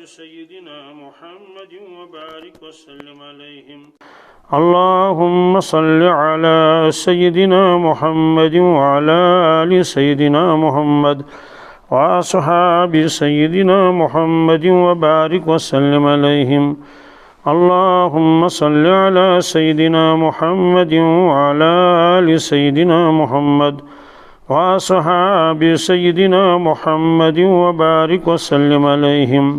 سيدنا محمد وبارك وسلم عليهم اللهم صل على سيدنا محمد وعلى آل سيدنا محمد وأصحاب سيدنا محمد وبارك وسلم عليهم اللهم صل على سيدنا محمد وعلى آل سيدنا محمد وأصحاب سيدنا محمد وبارك وسلم عليهم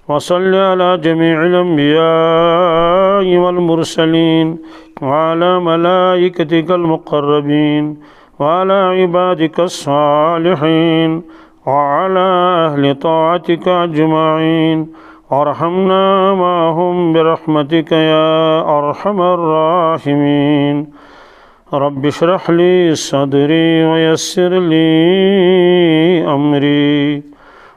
وصل على جميع الأنبياء والمرسلين وعلى ملائكتك المقربين وعلى عبادك الصالحين وعلى أهل طاعتك أجمعين وارحمنا معهم برحمتك يا أرحم الراحمين رب اشرح لي صدري ويسر لي أمري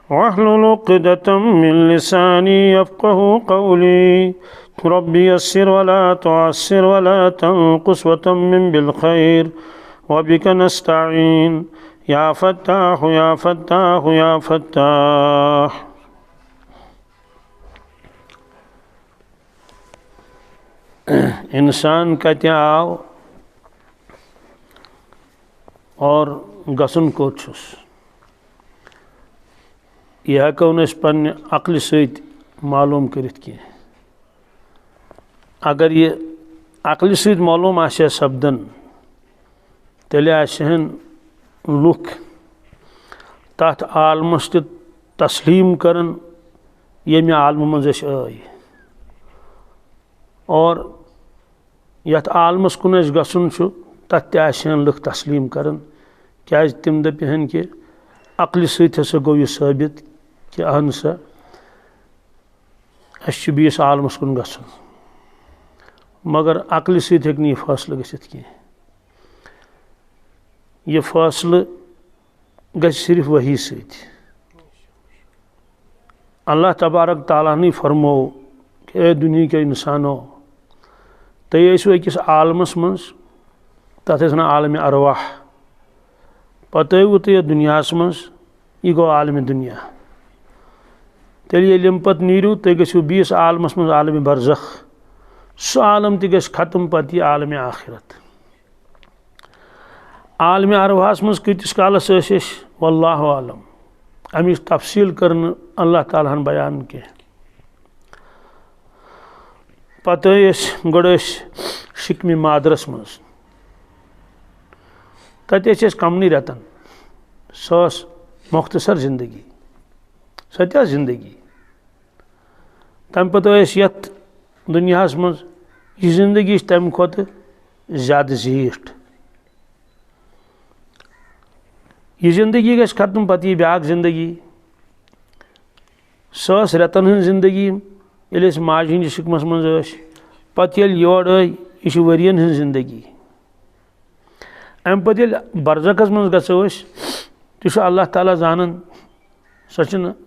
واحلل عقدة من لساني يفقه قولي رب يسر ولا تعسر ولا تنقص وتمم بالخير وبك نستعين يا فتاح يا فتاح يا فتاح انسان کتہِ آو اور گژھُن کوٚت چھُس یہ ہٮ۪کو نہٕ أسۍ پننہِ عقلہِ سۭتۍ معلوٗم کٔرِتھ کینٛہہ اگر یہِ عقلہِ سۭتۍ معلوٗم آسہِ ہا سپدان تیٚلہِ آسہن لُکھ تتھ عالمس تہِ تسلیٖم کران ییٚمہِ عالمہٕ منٛز أسۍ آے اور یتھ عالمس کُن اَسہِ گژھُن چھُ تتھ تہِ آسہن لُکھ تسلیٖم کران کیٛازِ تِم دٔپہن کہِ عقلہِ سۭتۍ ہسا گوٚو یہِ ثٲبت کہ اہن سا اَسہِ چھُ بیٚیِس عالمس کُن گژھُن مگر عقلہِ سۭتۍ ہیٚکہِ نہٕ یہِ فٲصلہٕ گٔژھِتھ کینٛہہ یہ فٲصلہٕ گژھِ صرف وحی سۭتۍ اللہ تبارک تعالیٰ ہنٕے فرمو کہ اے دُنہیٖکیو اِنسانو تُہۍ ٲسِو أکِس عالمس منٛز تتھ ٲسۍ ونان عالمِ ارواح پتہٕ ٲیوٕ تُہۍ یتھ دُنیاہس منٛز یہِ گوٚو عالمِ دُنیا تیٚلہِ ییٚلہِ یِم پتہٕ نیٖرِو تُہۍ گٔژھِو بیٚیِس عالمس منٛز عالمِ برزخ سُہ عالم تہِ گژھِ ختم پتہٕ یہِ عالمِ آخرت عالمِ ارواحس منٛز کۭتِس کالس ٲسۍ أسۍ واللہ عالم امِچ تفصیٖل کٔر نہٕ اللہ تعالیٰ ہن بیان کینٛہہ پتہٕ ٲسۍ گۄڈٕ ٲسۍ شِکمہِ مادرس منٛز تتہِ ٲسۍ أسۍ کمنٕے رٮ۪تن سۄ ٲس مختصر زندگی سۄ تہِ ٲس زندگی تمہِ پتہٕ ٲسۍ یتھ دُنیاہس منٛز یہِ زندگی چھِ تمہِ کھۄتہٕ زیادٕ زیٖٹھ یہِ زندگی گژھِ ختم پتہٕ یی بیٛاکھ زندگی سۄ ٲس رٮ۪تن ہٕنٛز زندگی ییٚلہِ أسۍ ماجہِ ہٕنٛدِس شِکمس منٛز ٲسۍ پتہٕ ییٚلہِ یور آے یہِ چھِ ؤرین ہٕنٛز زندگی امہِ پتہٕ ییٚلہِ برزخس منٛز گژھو أسۍ تہِ چھُ اللہ تعالیٰ زانان سۄ چھنہٕ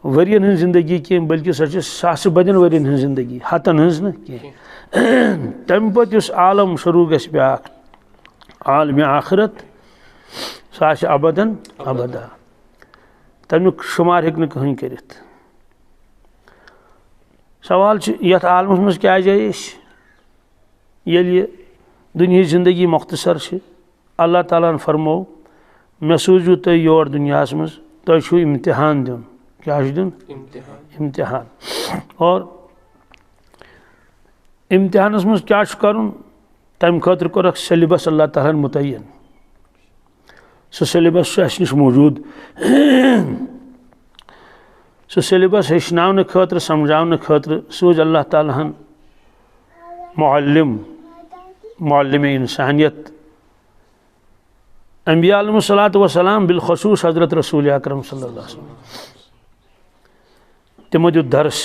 ؤرین ہٕنٛز زندگی کینٛہہ بلکہِ سۄ چھِ ساسہٕ بٔدین ؤرین ہٕنٛز زندگی ہتن ہٕنٛز نہٕ کینٛہہ تمہِ پتہٕ یُس عالم شروٗع گژھِ بیٛاکھ عالمِ آخرت سُہ آسہِ ابدن ابدا تمیُک شُمار ہیٚکہِ نہٕ کٕہٕنۍ کٔرِتھ سوال چھُ یتھ عالمس منٛز کیٛازِ آیہِ أسۍ ییٚلہِ یہِ دُنہِچ زندگی مختصر چھِ اللہ تعالیٰ ہن فرمو مےٚ سوٗزوٕ تُہۍ یور دُنیاہس منٛز تۄہہِ چھُو امتحان دیُن کیٛاہ چھُ دیُن امتحان اور امتحانس منٛز کیٛاہ چھُ کرُن تمہِ خٲطرٕ کوٚرکھ سیلبس اللہ تعالیٰ ہن مُتعین سُہ سیلبس چھُ اسہِ نِش موٗجوٗد سُہ سیلبس ہیٚچھناونہٕ خٲطرٕ سمجھاونہٕ خٲطرٕ سوٗز اللہ تعالیٰ ہن معلِمِ انسانیت انبیاء علیہم الصلاۃ وسلام بالخصوص حضرت رسول اکرم صلی اللہ علیہ وسلم تِمو دیُت درس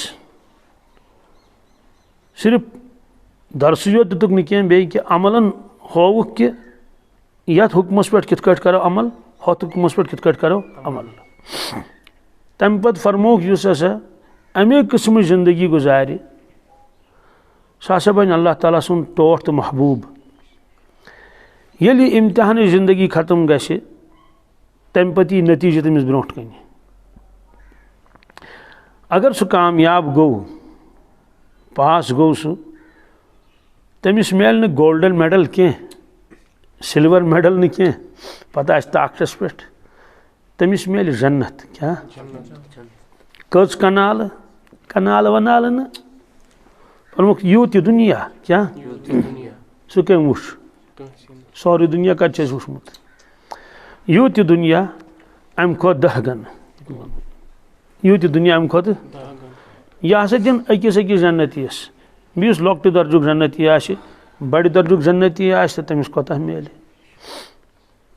صرف درسٕے یوت دِتُکھ نہٕ کینٛہہ بیٚیہِ کہِ عملن ہووُکھ کہِ یتھ حُکمس پٮ۪ٹھ کِتھ کٲٹھۍ کرو عمل ہُتھ حُکمس پٮ۪ٹھ کِتھ کٲٹھۍ کرو عمل تمہِ پتہٕ فرمووُکھ یُس ہسا امے قٕسمٕچ زندگی گُزارِ سُہ ہسا بنہِ اللہ تعالیٰ سُنٛد ٹوٹھ تہٕ محبوٗب ییٚلہِ یہِ امتحانٕچ زندگی ختم گژھِ تمہِ پتہٕ یی نتیٖجہٕ تٔمِس برونٛٹھ کَنہِ اگر سہ کامیاب گو پاس گو سہ تمس میل گولڈن میڈل کی سلور میڈل نہ کی پتہ آسہ طاقتس پہ تمس میل جنت کیا کٔژ کنال ونال نا فرموک یوت یہ دنیا کیا سہ کم وچھ سوری دنیا کت وچھمت یوت یہ دنیا ام کھت 10 گن یوت یہ دنیا ام کھت یہ ہسا دن أکس جنتیس بیس لۄکٹہِ درجُک جنتی آسہِ بڑِ درجُک جنتی آسہِ تٔمِس کوتاہ میلہِ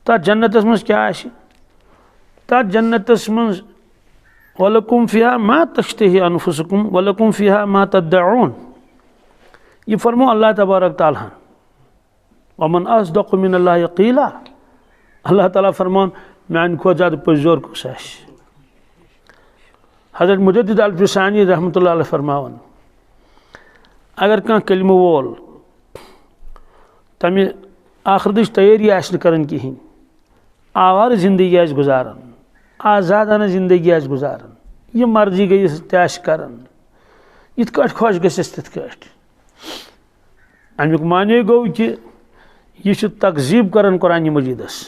تتھ جنتس منٛز کیٛاہ آسہِ تتھ جنتس منٛز وَلَكُمْ فِيهَا مَا تَشْتَهِي أَنفُسُكُمْ وَلَكُمْ فِيهَا مَا تَدَّعُونَ یہ فرمو اللہ تبارک تعالیٰ وَمَنْ أَصْدَقُ مِنَ اللَّهِ قِيلًا اللہ تعالیٰ فرمان میانہِ کھۄتہٕ زیادٕ پٔزیور کُس آسہِ حضرت مجدد الفسانی رحمۃ اللہ علیہ فرماون اگر کانٛہہ کلمہٕ وول تمہِ آخرتٕچ تیٲری آسہِ نہٕ کران کِہیٖنۍ آوارٕ زندگی آسہِ گُزاران آزادانہ زندگی آسہِ گُزاران یہِ مرضی گٔیِس تہِ آسہِ کران یِتھ کٲٹھۍ خۄش گژھٮ۪س تِتھ کٲٹھۍ امیُک معنی گوٚو کہِ یہِ چھُ تقزیٖب کران قرآنہِ مجیٖدس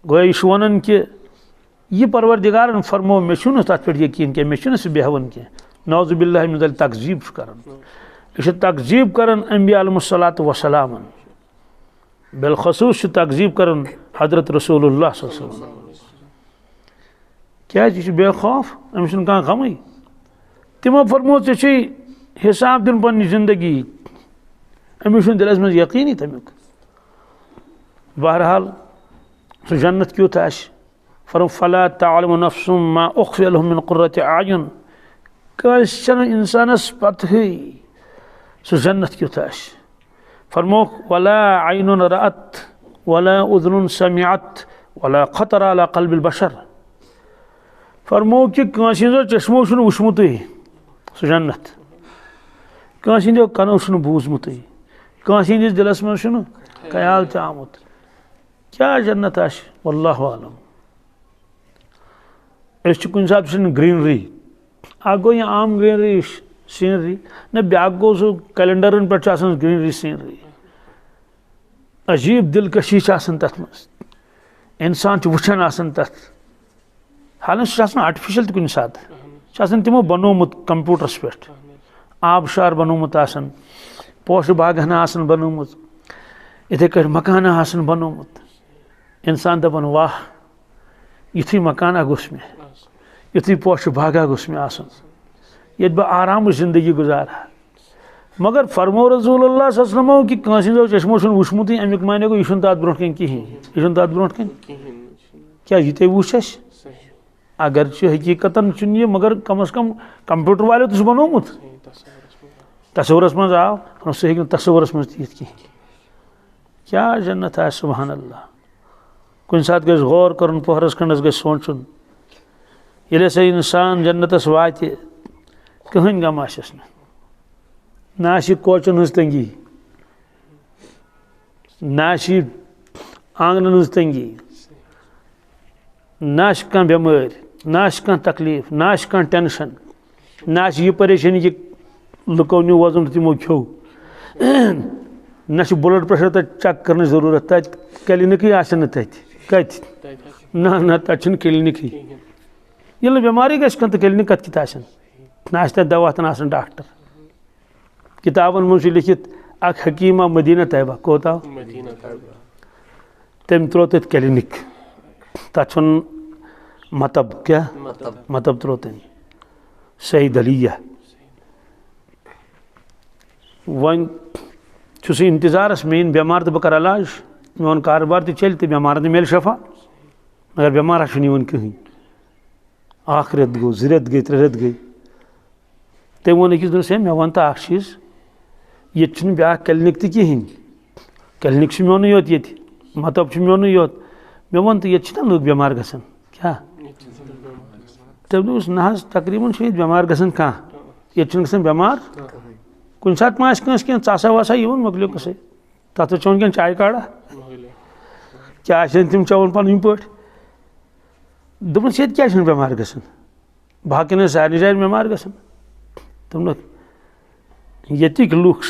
گویا یہِ چھُ ونان کہِ یہ پروردگارن فرمو مے چھُنہٕ تتھ پٮ۪ٹھ یقیٖن کینٛہہ مے چھُنہٕ سُہ بیہوان کینٛہہ نعوذ باللہ من ذلک تقزیٖب چھُ کران یہِ چھُ تقزیٖب کران انبیاء علیہم الصلاۃ وسلامن بالخصوٗص چھُ تقزیٖب کران حضرت رسول اللہ صلی اللہ علیہ وسلم کیٛازِ یہِ چھُ بے خوف أمِس چھُنہٕ کانٛہہ غمٕے تِمو فرمو ژےٚ چھُے حساب دیُن پننہِ زندگی أمِس چھُنہٕ دِلس منٛز یقیٖنی تمیُک بہرحال سُہ جنت کیُتھ آسہِ فرم فلا تعلم نفس ما اخفي لهم من قرة اعين کٲنٛسہِ چھنہٕ انسانس پتہٕے سُہ جنت کیُتھ آسہِ فرموکھ ولا عین رأت ولا اذن سمعت ولا خطر على قلب البشر فرمو کہ کٲنٛسہِ ہٕنٛزو چشمو چھُنہٕ وٕچھمُتٕے سُہ جنت کٲنٛسہِ ہٕنٛدیو کنو چھُنہٕ بوٗزمُتٕے کٲنٛسہِ ہٕنٛدِس دلس منٛز چھُنہٕ خیال تہِ آمُت کیٛاہ جنت آسہِ واللہ عالم أسۍ چھِ کُنہِ ساتہٕ وٕچھان گریٖنری اکھ گوٚو یہِ عام گریٖنری سیٖنری نہ بیٛاکھ گوٚو سُہ کیلنڈرن پٮ۪ٹھ چھُ آسان گریٖنری سیٖنری عجیٖب دِلکٔشی چھِ آسان تتھ منٛز انسان چھُ وٕچھان آسان تتھ حالانکہِ سُہ چھُ آسان آرٹِفِشل تہِ کُنہِ ساتہٕ چھُ آسان تِمو بنوومُت کمپیوٗٹرس پٮ۪ٹھ آبشار بنوومُت آسان پوشہٕ باغ ہنا آسان بنوومُت یِتھٕے کٲٹھۍ مکانہ آسان بنوومُت انسان دپان واہ یُتھُے مکانہ گوٚژھ مےٚ یُتھُے پوشہٕ باغا گوٚژھ مےٚ آسُن ییٚتہِ بہٕ آرامٕچ زندگی گُزارٕ مگر فرمو رسول اللہ صلی اللہ علیہ وسلمو کہ کٲنٛسہِ ہٕنٛزو چشمو چھُنہٕ وٕچھمُتٕے امیُک معنی گوٚو یہِ چھُنہٕ تتھ برونٛٹھ کَنۍ کِہیٖنۍ یہِ چھُنہٕ تتھ برونٛٹھ کَنۍ کیٛازِ یہِ تے وٕچھ اَسہِ اگر چھُ حقیٖقتن چھُنہٕ یہِ مگر کم از کم کمپیوٗٹر والیو تہِ چھُ بنوومُت تصورس منٛز آو سُہ ہیٚکہِ نہٕ تصورس منٛز تہِ یِتھ کِہیٖنۍ کیٛاہ جنت آسہِ سبحان اللہ کُنہِ ساتہٕ گژھِ غور کرُن پۄہرس کھنڈس گژھِ سونٛچُن ییٚلہِ ہسا انسان جنتس واتہِ کٕہٕنۍ غم آسٮ۪س نہٕ نہ آسہِ یہِ کوچن ہٕنٛز تنگی نہ آسہِ یہِ آنگنن ہٕنٛز تنگی نہ آسہِ کانٛہہ بٮ۪مٲرۍ نہ آسہِ کانٛہہ تکلیٖف نہ آسہِ کانٛہہ ٹینشن نہ آسہِ یہِ پریشٲنی کہِ لُکو نیوٗ وزن تہٕ تِمو کھیوٚو نہ چھُ بلڈ پریشر تتہِ چیک کرنٕچ ضروٗرت تتہِ کلینِکٕے آسن نہٕ تتہِ کتہِ نہ تتہِ چھُنہٕ کلینِکٕے ییٚلہِ نہٕ بٮ۪مارٕے گژھِ کانٛہہ تہٕ کلینِک کتہِ کِتھ آسن نہ آسہِ تتہِ دوا تہٕ نہ آسن ڈاکٹر کِتابن منٛز چھُ لیکھِتھ اکھ حکیٖم آو مدیٖنہ طیبہ کوٚت آو تٔمۍ ترٛوو تتہِ کلینِک تتھ چھُ ونان مطب کیٛاہ مطب ترٛوو تٔمۍ صحیح دلیہ وۄنۍ چھُ سُہ انتظارس مےٚ یِن بٮ۪مار تہٕ بہٕ کرٕ علاج میون کاربار تہِ چلہِ تہٕ بٮ۪مارن تہِ میلہِ شفا مگر بٮ۪مارا چھُنہٕ یِوان کٕہٕنۍ اکھ رٮ۪تھ گوٚو 2 رٮ۪تھ گٔے 3 رٮ۪تھ گٔے تٔمۍ ووٚن أکِس دوٚپنس ہے مےٚ وَن تہٕ اکھ چیٖز ییٚتہِ چھُنہٕ بیٛاکھ کلینِک تہِ کِہیٖنۍ کلینِک چھُ میونُے یوت ییٚتہِ مطلب چھُ میونُے یوت مےٚ ووٚن تہٕ ییٚتہِ چھِنہ لُکھ بٮ۪مار گژھان کیٛاہ تٔمۍ دوٚپُس نہ حظ تقریٖبن چھُ ییٚتہِ بٮ۪مار گژھان کانٛہہ ییٚتہِ چھُنہٕ گژھان بٮ۪مار کُنہِ ساتہٕ ما آسہِ کٲنٛسہِ کینٛہہ ژاسا واسا یِوان مۄکلیو قٕصے تتھ ٲس چٮ۪وان کینٛہہ چاے کاڑا کیٛاہ آسن تِم چٮ۪وان پنٕنۍ پٲٹھۍ دوٚپُس ییٚتہِ کیٛازِ چھُنہٕ بٮ۪مار گژھان باقین سارے جائیں بیمار گژھان یتک لوک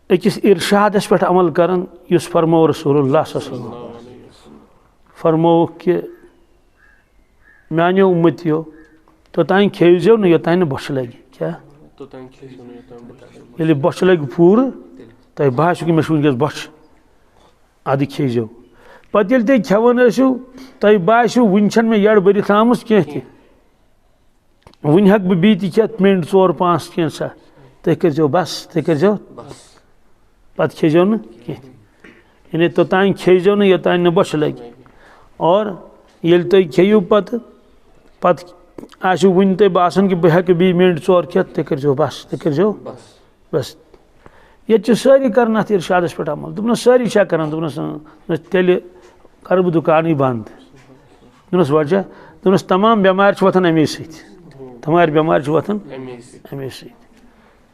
اکس ارشادس پہ عمل کران اس فرمو رسول اللہ صلی اللہ علیہ وسلم فرمو کہ میانیو امتیو توتان کھیزیو نا یوتان بوچھ لگی کیا یلی بوچھ لگی پور تہ باسو کہ مے ونکس بوچھ ادھ کھیزیو پتہ یل تھی کھیوان ٲسِو تہ باسو ون چھن مے یڑ بٔرِتھ آمٕژ کینٛہہ تہِ ون ہیٚکہٕ بہٕ بیٚیہِ تہِ کھٮ۪تھ منٹ 4-5 کینٛژھا تُہۍ کٔرۍزیو بس تُہۍ کٔرۍزیو پتہٕ کھیزیو نہٕ کینٛہہ یعنی توٚتام کھیزیو نہٕ یوٚتام نہٕ بوٚچھِ لگہِ اور ییٚلہِ تُہۍ کھیٚیِو پتہٕ آسیو وٕنہِ تۄہہِ باسان کہ بہٕ ہیٚکہٕ بیٚیہِ منٹ 4 کھٮ۪تھ تُہۍ کٔرۍزیو بس تُہۍ کٔرۍزیو بس ییٚتہِ چھِ سٲری کران اتھ ارشادس پٮ۪ٹھ عمل دوٚپنس سٲری چھا کران دوٚپنس تیٚلہِ کرٕ بہٕ دُکانٕے بنٛد دوٚپنس وجہ دوٚپنس تمام بٮ۪مارِ چھِ وۄتھان امی سۭتۍ تمام بٮ۪مارِ چھِ وۄتھان امی سۭتۍ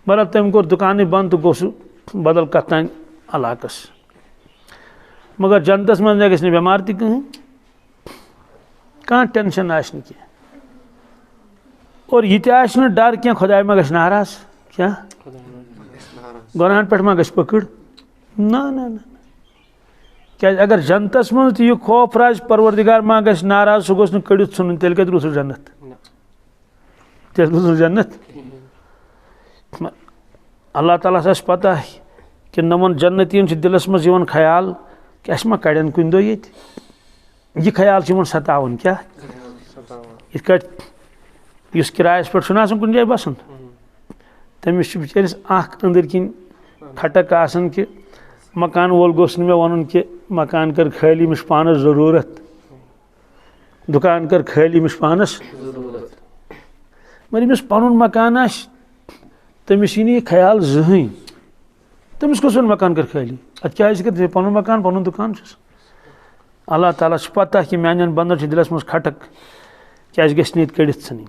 بہرحال تٔمۍ کوٚر دُکانٕے بنٛد تہٕ گوٚو سُہ بدل کتھ تانۍ علاقس مگر جنتس منٛز نہ گژھِ نہٕ بٮ۪مار تہِ کٕہٕنۍ کانٛہہ ٹینشن آسہِ نہٕ کینٛہہ اور یہ تہِ آسہِ نہٕ ڈر کینٛہہ خۄداے ما گژھِ ناراض کیٛاہ گۄنہن پٮ۪ٹھ ما گژھِ پٔکٕڑ نہ کیٛازِ اگر جنتس منٛز تہِ یہِ خوف روزِ پروردگار ما گژھِ ناراض سُہ گوٚژھ نہٕ کٔڑِتھ ژھٕنُن تیٚلہِ کتہِ روٗد سُہ جنت تیٚلہِ روٗد سُہ جنت اللہ تعالیٰ آسہِ پتہ کہ نمن جنتین چھِ دلس منٛز یِوان خیال کہ اَسہِ ما کڑن کُنہِ دۄہ ییٚتہِ یہِ خیال چھُ یِمن ستاوان کیٛاہ یِتھ کٲٹھۍ یُس کِرایس پٮ۪ٹھ چھُنہٕ آسان کُنہِ جایہِ بسان تٔمِس چھُ بِچٲرِس اکھ أنٛدٕرۍ کِنۍ کھٹک آسان کہ مکان وول گوٚژھ نہٕ مےٚ وَنُن کہ مکان کر خٲلی مےٚ چھُ پانس ضروٗرت دُکان کر خٲلی مےٚ چھُ پانس مگر ییٚمِس پنُن مکان آسہِ تٔمِس یی نہٕ یہِ خیال زٕہٕنۍ تٔمِس کُس وَنہِ مکان کر خٲلی ادٕ کیٛازِ کہِ پنُن مکان پنُن دُکان چھُس اللہ تعالیٰ چھُ پتہ کہ میانٮ۪ن بنٛدن چھِ دلس منٛز کھٹک کہ اَسہِ گژھِ نہٕ ییٚتہِ کٔڑِتھ ژھٕنٕنۍ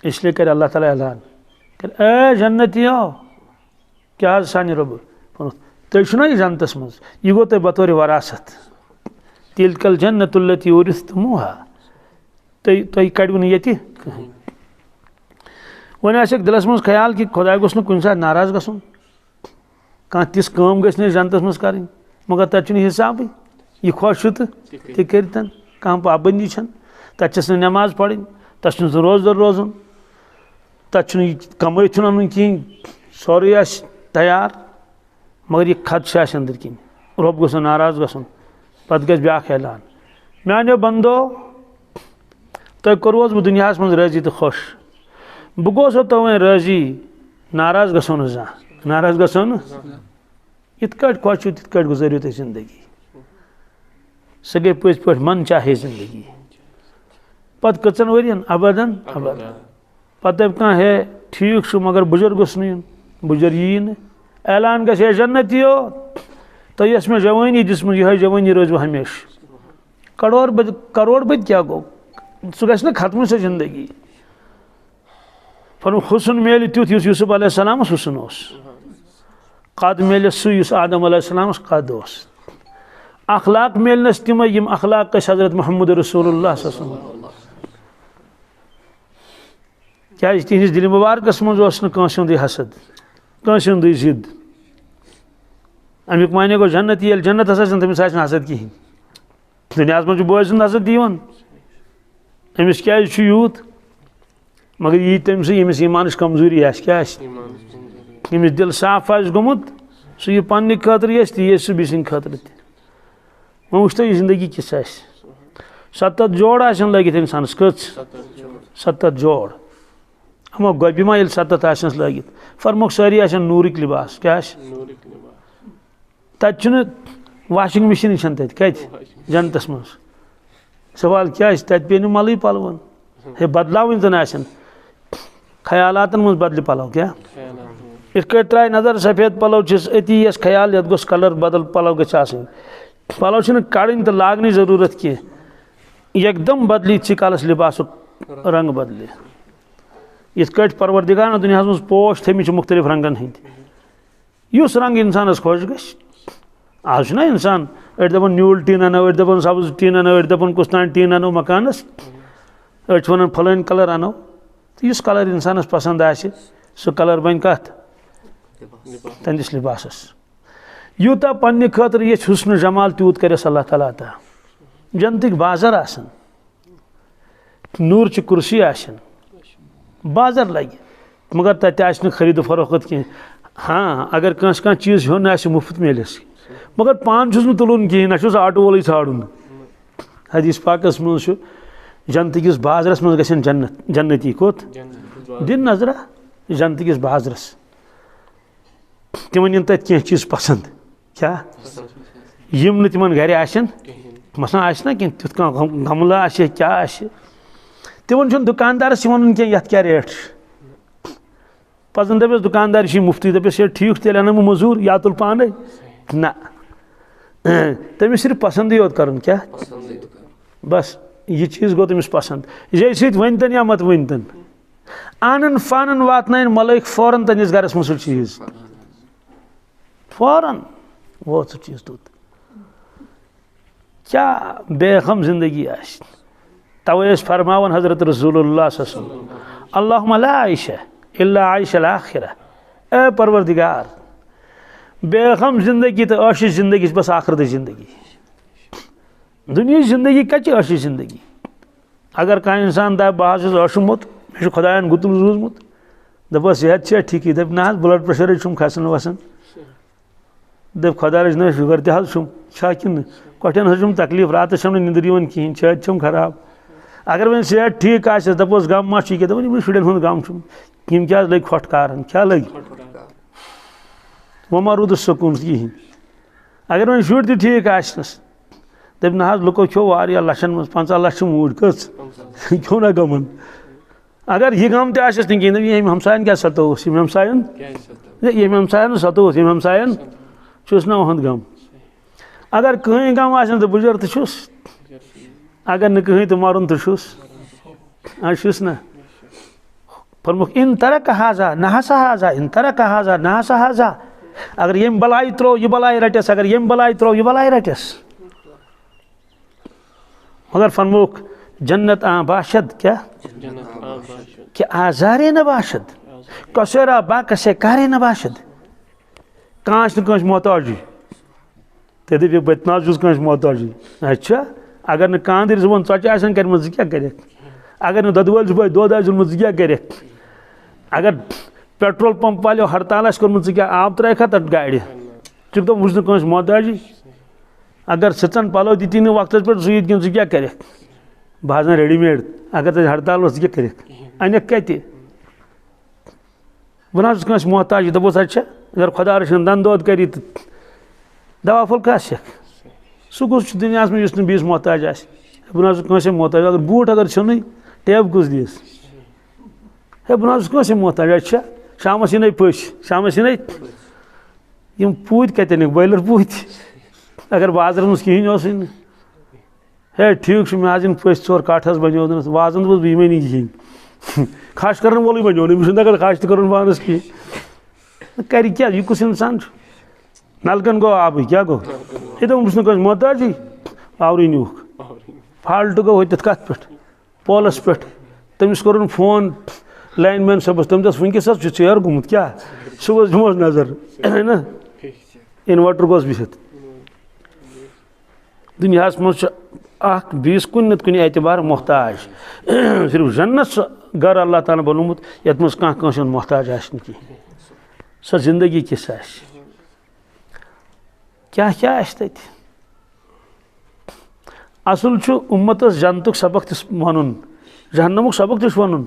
اس لیے کرِ اللہ تعالیٰ اعلان کر اے جنتیو کیٛاہ حظ سانہِ رۄبہٕ تُہۍ چھُو نا یہِ جنتس منٛز یہِ گوٚو تۄہہِ بطورِ وراثت تِلکل جنت التی اورثتموہا تۄہہِ کڑِوٕ نہٕ ییٚتہِ کٕہٕنۍ وۄنۍ آسٮ۪کھ دلس منٛز خیال کہ خۄداے گوٚژھ نہٕ کُنہِ ساتہٕ ناراض گژھُن کانٛہہ تِژھ کٲم گژھِ نہٕ جنتس منٛز کرٕنۍ مگر تتہِ چھُنہٕ حسابٕے یہِ خۄش چھُ تہٕ تہِ کٔرتن کانٛہہ پابنٛدی چھنہٕ تتہِ چھس نہٕ نٮ۪ماز پرٕنۍ تتہِ چھُنہٕ روزدر روزُن تتہِ چھُنہٕ یہِ کمٲیتھ اَنُن کِہیٖنۍ سورُے آسہِ تیار مگر یہِ خدشہٕ آسہِ أنٛدٕرۍ کِنۍ رۄب گوٚژھ نہٕ ناراض گژھُن پتہٕ گژھِ بیٛاکھ اعلان میانیو بنٛدو تۄہہِ کوٚروُس بہٕ دُنیاہس منٛز رٲضی تہٕ خۄش بہٕ گوٚسو تۄہہِ وۄنۍ رٲضی ناراض گژھو نہٕ زانٛہہ ناراض گژھو نہٕ یِتھ کٲٹھۍ خۄش چھُو تِتھ کٲٹھۍ گُزٲرِو تُہۍ زندگی سۄ گٔے پٔزۍ پٲٹھۍ من چاہے زندگی پتہٕ کٔژن ؤرین ابدن ابدا پتہٕ دپہِ کانٛہہ ہے ٹھیٖک چھُ مگر بُجر گوٚژھ نہٕ یُن بُجر یی نہٕ اعلان گژھِ ہے جنتیو تۄہہِ یۄس مےٚ جوٲنی دِژمٕژ یِہے جوٲنی روزوٕ ہمیشہٕ کروڑ بٔدۍ کیٛاہ گوٚو سُہ گژھِ نہٕ ختمٕے سۄ زندگی فرموو حُسن میلہِ تیُتھ یُس یوٗسف علیہ السلامس حُسن اوس قد میلٮ۪س سُہ یُس آدم علیہ السلامس قد اوس اخلاق میلنس تِمے یِم اخلاق ٲسۍ حضرت محمد رسول اللہ صلی اللہ علیہ وسلم کیٛازِ تِہنٛدِس دِلہِ مُبارکس منٛز اوس نہٕ کٲنٛسہِ ہُنٛدُے حسد کٲنٛسہِ ہُنٛدُے ضِد امیُک معنی گوٚو جنت ییٚلہِ جنت ہسا چھُنہٕ تٔمِس آسہِ نہٕ حسد کِہینۍ دُنیاہس منٛز چھُ بوے سُنٛد حسد یِوان أمِس کیٛازِ چھُ یوٗت مگر یی تٔمۍ سٕے ییٚمِس ایٖمانٕچ کمزوٗری آسہِ کیٛاہ آسہِ ییٚمِس دِل صاف آسہِ گوٚمُت سُہ یہِ پننہِ خٲطرٕ یژھِ تہِ یژھِ سُہ بیٚیہِ سٕنٛدِ خٲطرٕ تہِ وۄنۍ وٕچھ تُہۍ یہِ زندگی کِژھ آسہِ 70 جوڑ آسن لٲگِتھ انسانس کٔژ 70 جوڑ ہمو گۄبہِ ما ییٚلہِ 70 آسنس لٲگِتھ فرموکھ سٲری آسن نوٗرٕکۍ لِباس کیٛاہ آسہِ تتہِ چھُنہٕ واشنٛگ مِشیٖنٕے چھنہٕ تتہِ کتہِ جنتس منٛز سوال کیٛاہ آسہِ تتہِ پیٚیہِ نہٕ ملٕے پلون ہے بدلاوٕنۍ زن آسن خیالاتن منٛز بدلہِ پلو کیٛاہ یِتھ کٲٹھۍ ترٛایہِ نظر سفید پلو چھِس أتی یس خیال یتھ گوٚژھ کلر بدل پلو گژھِ آسٕنۍ پلو چھِنہٕ کڑٕنۍ تہٕ لاگنٕچ ضروٗرت کینٛہہ یکدم بدلی یِتھٕے کالس لِباسُک رنٛگ بدلہِ یِتھ کٲٹھۍ پروردگارن دُنیاہس منٛز پوش تھٲمٕتۍ چھِ مُختٔلِف رنٛگن ہٕنٛدۍ یُس رنٛگ انسانس خۄش گژھِ آز چھُنہ انسان أڑۍ دپان نیوٗل ٹیٖن انو أڑۍ دپان سبٕز ٹیٖن انو أڑۍ دپان کُس تام ٹیٖن انو مکانس أڑۍ وَنان فلٲنۍ کلر اَنو تہٕ یُس کلر اِنسانَس پسنٛد آسہِ سُہ کلر بَنہِ کَتھ تہنٛدِس لِباسَس یوٗتاہ پننہِ خٲطرٕ ییٚژھِ حُسنہٕ جمال تیوٗت کَرٮ۪س اللہ تعالیٰ عطا جنتٕکۍ بازر آسن نوٗرچہِ کُرسی آسن بازر لگہِ مگر تَتہِ آسہِ نہٕ خٔریٖدٕ فروخت کینٛہہ ہاں اگر کٲنٛسہِ کانٛہہ چیٖز ہیوٚن آسہِ مُفت میلٮ۪س مگر پانہٕ چھُس نہٕ تُلُن کِہیٖنۍ نہ چھُس آٹوٗ وولٕے ژھانڈُن حدیٖث پاکَس منٛز چھُ جنتٕکِس بازرَس منٛز گژھن جنتی کوٚت دِن نظرا جنتٕکِس بازرَس تِمن یِن تَتہِ کینٛہہ چیٖز پسنٛد کیٛاہ یِم نہٕ تِمن گرِ آسن مثلاً آسہِ نا کینٛہہ تیُتھ کانٛہہ گملہٕ آسہِ کیٛاہ آسہِ تِمن چھُنہٕ دُکاندارَس یہِ وَنُن کینٛہہ یَتھ کیٛاہ ریٹ چھِ پَزن دَپٮ۪س دُکاندار یہِ چھُے مُفتٕے دَپٮ۪س ہے ٹھیٖک تیٚلہِ اَنَن بہٕ موٚزوٗر یا تُل پانے نہ تٔمِس صرف پسنٛدٕے یوت کَرُن کیٛاہ بس یہِ چیٖز گوٚو تٔمِس پسنٛد یہِ سۭتۍ ؤنۍتَن یا مت ؤنۍتَن آنن فانن واتنٲیِن ملٲیِک فوراً تٔہنٛدِس گرس منٛز سُہ چیٖز فوراً ووت سُہ چیٖز توٚت کیٛاہ بے غم زندگی آسہِ توے ٲسۍ فرماوان حضرت رسول اللہ صلی اللہ علیہ وسلم اللہم لا عیشہ الا عیش الآخرہ اے پروردگار بے غم زندگی تو عٲشِش زندگی بس آخرتٕچ زندگی دُنیہٕچ زندگی کَتہِ چھِ عٲشِش زندگی اگر کانٛہہ اِنسان دَپہِ بہٕ حظ چھُس عٲشمُت مےٚ چھُ خۄدایَن گُتُل روٗزمُت دَپَس صحت چھا ٹھیٖکٕے دَپہِ نہ حظ بٕلڈ پریشرٕے چھُم کھسان وسان دَپہِ خۄدا رٔچھِنۍ شُگر تہِ حظ چھُم چھا کِنہٕ کۄٹھٮ۪ن حظ چھُم تکلیٖف راتَس چھَم نہٕ نِندٕر یِوان کِہیٖنۍ چھٲتۍ چھَم خراب اگر وۄنۍ صحت ٹھیٖک آسٮ۪س دَپوس غم ما چھُے کینٛہہ دَپان یِمن شُرٮ۪ن ہُنٛد غم چھُم یِم کیٛاہ حظ لٔگۍ کھۄٹھ کارَن کیٛاہ لٔگۍ وۄنۍ ما روٗدُس سکوٗن کِہیٖنۍ اگر وۄنۍ شُرۍ تہِ ٹھیٖک آسنَس دَپہِ نہ حظ لُکو کھیوٚو واریاہ لَچھَن منٛز 50 لَچھ چھِ موٗدۍ کٔژ کھیوٚو نا غمَن اگر یہِ غم تہِ آسٮ۪س نہٕ کِہیٖنۍ دَپہِ ییٚمۍ ہمسایَن کیٛاہ ستووُس ییٚمۍ ہمسایَن ییٚمۍ ہمسایَن نہٕ ستووُس ییٚمۍ ہمسایَن چھُس نا اُہُنٛد غم اگر کٕہٕنۍ غم آسٮ۪س تہٕ بٕجَر تہِ چھُس اگر نہٕ کٕہٕنۍ تہٕ مَرُن تہِ چھُس چھُس نا فرموکھ اِن ترک حاضا نہ ہسا حاضا اِن ترک حاضا نہ ہسا حاضا اگر ییٚمہِ بَلاے ترٛوو یہِ بَلاے رَٹٮ۪س اگر ییٚمہِ بَلاے ترٛوو یہِ بَلاے رَٹٮ۪س مگر فرموکھ جنت باشد کیٛاہ کہ آزارے نہ باشد کسورا باقسے کارے نہ باشد کانٛہہ آسہِ نہٕ کٲنٛسہِ محتاجی تُہۍ دٔپِو بہٕ تہِ نہ حظ چھُس کٲنٛسہِ محتاجی اچھا اگر نہٕ کانٛدٕرۍ زٕ بۄن ژۄچہِ آسن کَرِمَژٕ ژٕ کیٛاہ کَرٮ۪کھ اگر نہٕ دۄدٕ وٲلۍ صُبحٲے دۄد آسہِ اوٚنمُت ژٕ کیٛاہ کَرٮ۪کھ اگر پیٹرول پمپ والیو ہڑتال آسہِ کوٚرمُت ژٕ کیٛاہ آب ترٛٲیکھا تَتھ گاڑِ ژٕ دۄپ بہٕ چھُس نہٕ کٲنٛسہِ محتاجی اگر سٕژن پَلو دِتی نہٕ وقتس پٮ۪ٹھ سُوِتھ کِنہٕ ژٕ کیٛاہ کَرٮ۪کھ بہٕ حظ اَنہٕ ریڈی میڈ اگر تَتہِ ہڑتال اوس ژٕ کیٛاہ کَرٮ۪کھ اَنٮ۪کھ کَتہِ بہٕ نہ حظ چھُس کٲنٛسہِ محتاجی دوٚپُس اچھا اگر خۄدا رٔچھِنۍ دَنٛد دود کَری تہٕ دوا پھوٚل کَس چھَکھ سُہ کُس چھُ دُنیاہَس منٛز یُس نہٕ بیٚیِس محتاج آسہِ بہٕ نہ حظ چھُس کٲنٛسے محتاج اگر بوٗٹھ اگر ژھیوٚنُے ٹیب کُس دِیَس ہے بہٕ نہ حظ چھُس کٲنٛسے محتاج اچھا شامَس یِنَے پٔژھۍ شامَس یِنَے یِم پوٗتۍ کَتہِ أنِکھ بۄیلَر پوٗتۍ اگر بازرَس منٛز کِہیٖنۍ اوسُے نہٕ ہے ٹھیٖک چھُ مےٚ حظ یِن پٔژھۍ 4 کَٹھ حظ بَنیو نہٕ وازَن دوٚپُس بہٕ یِمَے نہٕ کِہیٖنۍ کھَش کَرَن وولٕے بَنیو نہٕ أمِس چھُنہٕ تَگان کھَش تہِ کَرُن پانَس کِہیٖنۍ کَرِ کیٛاہ یہِ کُس اِنسان چھُ نَلکَن گوٚو آبٕے کیٛاہ گوٚو ہے دوٚپُن بہٕ چھُس نہٕ کٲنٛسہِ محتاجی آورٕے نیوٗکھ فالٹہٕ گوٚو ہُتٮ۪تھ کَتھ پٮ۪ٹھ پولَس پٮ۪ٹھ تٔمِس کوٚرُن فون لایِن مین صٲبَس تٔمۍ دوٚپ وٕنکٮ۪س حظ چھُ ژیر گوٚمُت کیٛاہ صُبحَس دِموس نظر نا اِنوٲٹَر گوٚژھ بِہِتھ دُنیاہَس منٛز چھُ اَکھ بیٚیِس کُنہِ نَتہٕ کُنہِ اعتبار محتاج صرف جنت سُہ گَرٕ اللہ تعالیٰ ہن بنوومُت یَتھ منٛز کانٛہہ کٲنٛسہِ ہُنٛد محتاج آسہِ نہٕ کِہیٖنۍ سۄ زندگی کِژھ آسہِ کیٛاہ کیٛاہ آسہِ تَتہِ اَصٕل چھُ اُمتَس جنتُک سبق تہِ وَنُن جہنمُک سبق تہِ چھُ وَنُن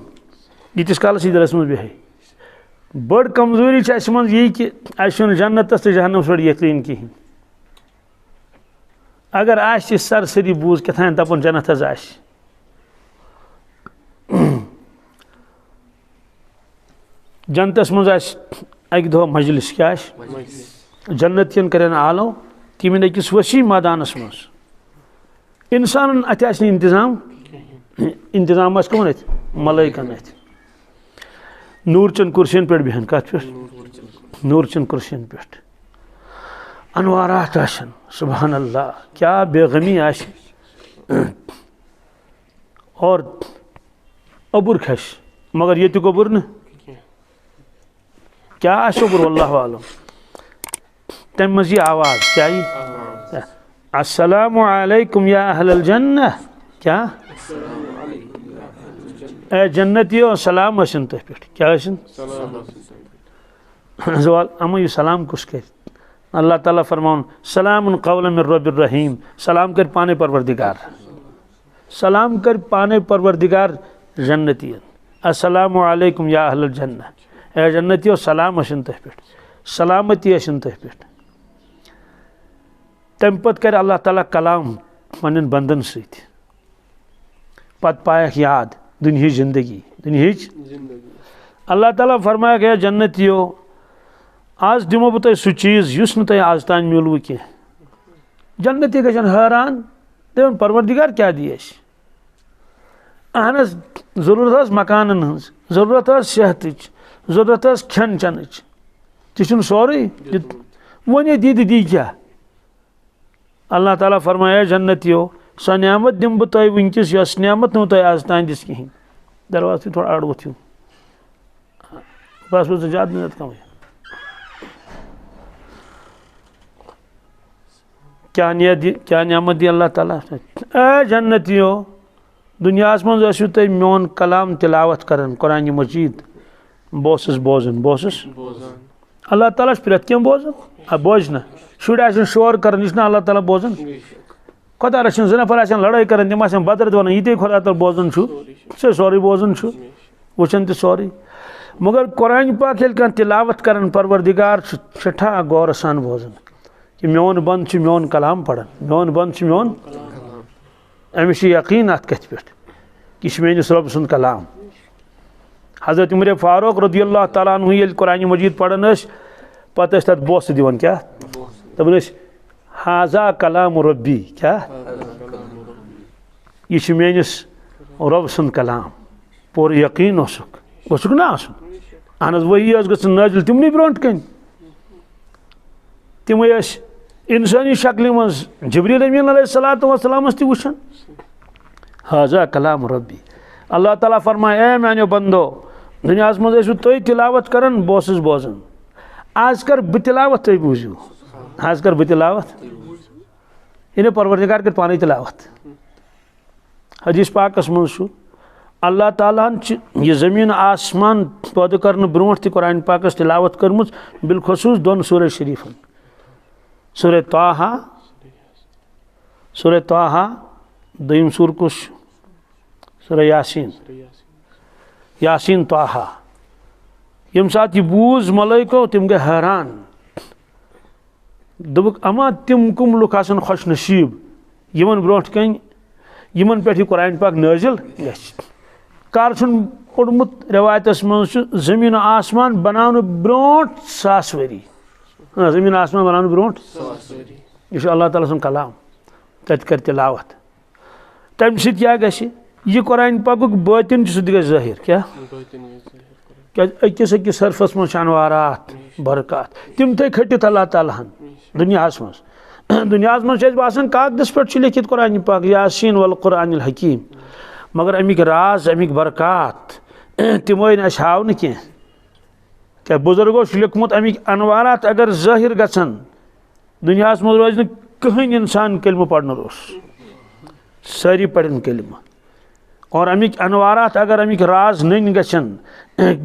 ییٖتِس کالَس یہِ دِلَس منٛز بیٚہہِ بٔڑ کمزوٗری چھِ اَسہِ منٛز یی کہِ اَسہِ چھُنہٕ جنتَس تہٕ جہنمَس پٮ۪ٹھ یقیٖن کِہیٖنۍ اگر آسہِ سرسٔری بوٗز کیٛاتھانۍ دَپُن جنت حظ آسہِ جنتَس منٛز آسہِ اَکہِ دۄہ مجلِس کیٛاہ آسہِ جنتِین کَرن آلو تِم یِن أکِس ؤسیع مٲدانَس منٛز اِنسانَن اَتھِ آسہِ نہٕ اِنتظام اِنتظام آسہِ کٕمَن اَتھِ ملٲیکَن اَتھِ نوٗرچَن کُرسِیَن پٮ۪ٹھ بیٚہن کَتھ پٮ۪ٹھ نوٗرچَن کُرسِیَن پٮ۪ٹھ انوارات آسن سبحان اللہ کیٛاہ بے غمی آسہِ اور اوبر کھس مگر یہ اوبر نا کیا اوبر واللہ عالم تم مز یہ آواز کیا السلام علیکم یا اہل الجنہ کیا اے جنتیو سلام ٲسِن تۄہہِ پٮ۪ٹھ کیٛاہ ٲسِن سوال اما یہ سلام کس کر اللہ تعالیٰ فرماؤن سلام قولا من رب الرحیم سلام کر پانے پروردگار سلام کر پانے پروردگار جنتی السلام علیکم یا اہل الجنہ اے جنتیو سلام ٲسِن تۄہہِ پٮ۪ٹھ سلامتی ٲسِن تۄہہِ پٮ۪ٹھ تمہِ پتہٕ کر اللہ تعالیٰ کلام پنن بندن سۭتۍ پتہٕ پایکھ یاد دنہچ زندگی دنہچ اللہ تعالیٰ فرمایکھ ہے جنتیو آج دمو بہ تۄہہِ سُہ چیٖز یُس نہٕ تۄہہِ آز تام مِلوٕ کینٛہہ جنتی گژھن حٲران دپن پروردگار کیٛاہ دی اَسہِ اہن حظ ضروٗرت ٲس مکانن ہٕنٛز ضروٗرت ٲس صحتٕچ ضروٗرت ٲس کھٮ۪ن چٮ۪نٕچ تہِ چھُنہٕ سورُے وۄنۍ دی تہٕ دی کیٛاہ اللہ تعالیٰ فرمایا جنتیو سۄ نعمت دِمہٕ بہٕ تۄہہِ وٕنکٮ۪س یۄس نعمت نہٕ تۄہہِ آز تام دِژ کِہیٖنۍ درواز تھٲیِو تھوڑا اَڑٕ وۄتھِو بس بہٕ زیادٕ محنت کمٕے کیا نعمت دی اللہ تعالیٰ اے جنتیو دنیاہس منٛز ٲسِو تُہۍ میون کلام تلاوت کران قرآن مجید بہٕ اوسُس بوزان بہٕ اوسُس اللہ تعالیٰ چھُ پرٛٮ۪تھ کینٛہہ بوزان بوزِ نہ شُرۍ آسن شور کران یہِ چھُنہ اللہ تعالیٰ بوزان خۄدا رٔچھِنۍ زٕ نفر آسن لڑٲے کران تِم آسن بدرد ونان یہِ تے خۄدا تعالیٰ بوزان چھُ سُہ سورُے بوزان چھُ وٕچھان تہِ سورُے مگر قرآن پاک ییٚلہِ کانٛہہ تلاوت کران پروردگار چھُ سٮ۪ٹھاہ غورٕ سان بوزان کہ میون بند چھُ میون کلام پران میون بند چھُ میون أمِس چھُ یقیٖن اَتھ کتھِ پٮ۪ٹھ کہ یہِ چھُ میٲنِس رۄب سُنٛد کلام حضرت عمر فاروق رضی اللہ تعالیٰ عنہ ییٚلہِ قرآن مجید پران ٲسۍ پتہٕ ٲسۍ تتھ بوسہٕ دِوان کیٛاہ دپان ٲسۍ حاذا کلام ربی کیٛاہ یہِ چھُ میٲنِس رۄب سُنٛد کلام پوٗرٕ یقیٖن اوسُکھ اوسُکھ نا آسُن اہن حظ وحی ٲس گژھان نٲزِل تِمنٕے برونٛٹھ کَنۍ تِمے ٲسۍ انسٲنی شکلہِ منٛز جبریٖل امین علیہ الصلوۃ والسلامس تہِ وٕچھان حاذا کلام ربی اللہ تعالیٰ فرمایہِ اے میانیو بندو دُنیاہس منٛز ٲسِو تُہۍ تلاوت کران بہٕ اوسُس بوزان آز کر بہٕ تلاوت تُہۍ بوٗزِو آز کر بہٕ تلاوت یعنی پروردگار کر پانے تلاوت حدیث پاکس منٛز چھُ اللہ تعالیٰ ہن چھِ یہِ زٔمیٖن آسمان پٲدٕ کرنہٕ برونٛٹھ تہِ قرآن پاکس تلاوت کٔرمٕژ بالخصوٗص دۄن سورہ شریٖفن سورہ طٰہا دوٚیِم سوٗر کُس چھُ سورہ یاسیٖن طٰہا ییٚمہِ ساتہٕ یہِ بوٗز ملٲیکو تِم گٔے حٲران دوٚپُکھ اما تِم کٕم لُکھ آسن خۄش نصیٖب یِمن برونٛٹھ کَنۍ یِمن پٮ۪ٹھ یہِ قرآن پاک نٲزِل گژھِ کر چھُنہٕ پوٚرمُت رٮ۪وایتس منٛز چھُ زٔمیٖن آسمان بناونہٕ برونٛٹھ 1000 ؤری زٔمیٖن آسمان بناونہٕ برونٛٹھ یہِ چھُ اللہ تعالیٰ سُنٛد کلام تتہِ کر تلاوت تمہِ سۭتۍ کیٛاہ گژھِ یہِ قرآن پاکُک بٲطِن چھُ سُہ تہِ گژھِ ظٲہِر کیٛاہ کیٛازِ أکِس أکِس حرفس منٛز چھِ انوارات برکات تِم تھٲے کھٔٹِتھ اللہ تعالیٰ ہن دُنیاہس منٛز دُنیاہس منٛز چھِ اَسہِ باسان کاغدس پٮ۪ٹھ چھُ لیکھِتھ قرآن پاک یاسیٖن والقرآن الحکیٖم مگر امیِکۍ راز امیِکۍ برکات تِم آے نہٕ اَسہِ ہاونہٕ کینٛہہ کیٛاہ بُزرگو چھُ لیوٚکھمُت امیِکۍ انوارات اگر ظٲہِر گژھن دُنیاہس منٛز روزِ نہٕ کٕہٕنۍ انسان کلمہٕ پرنہٕ روٚس سٲری پرن کلمہٕ اور امیِکۍ انوارات اگر امیِکۍ راز نٔنۍ گژھن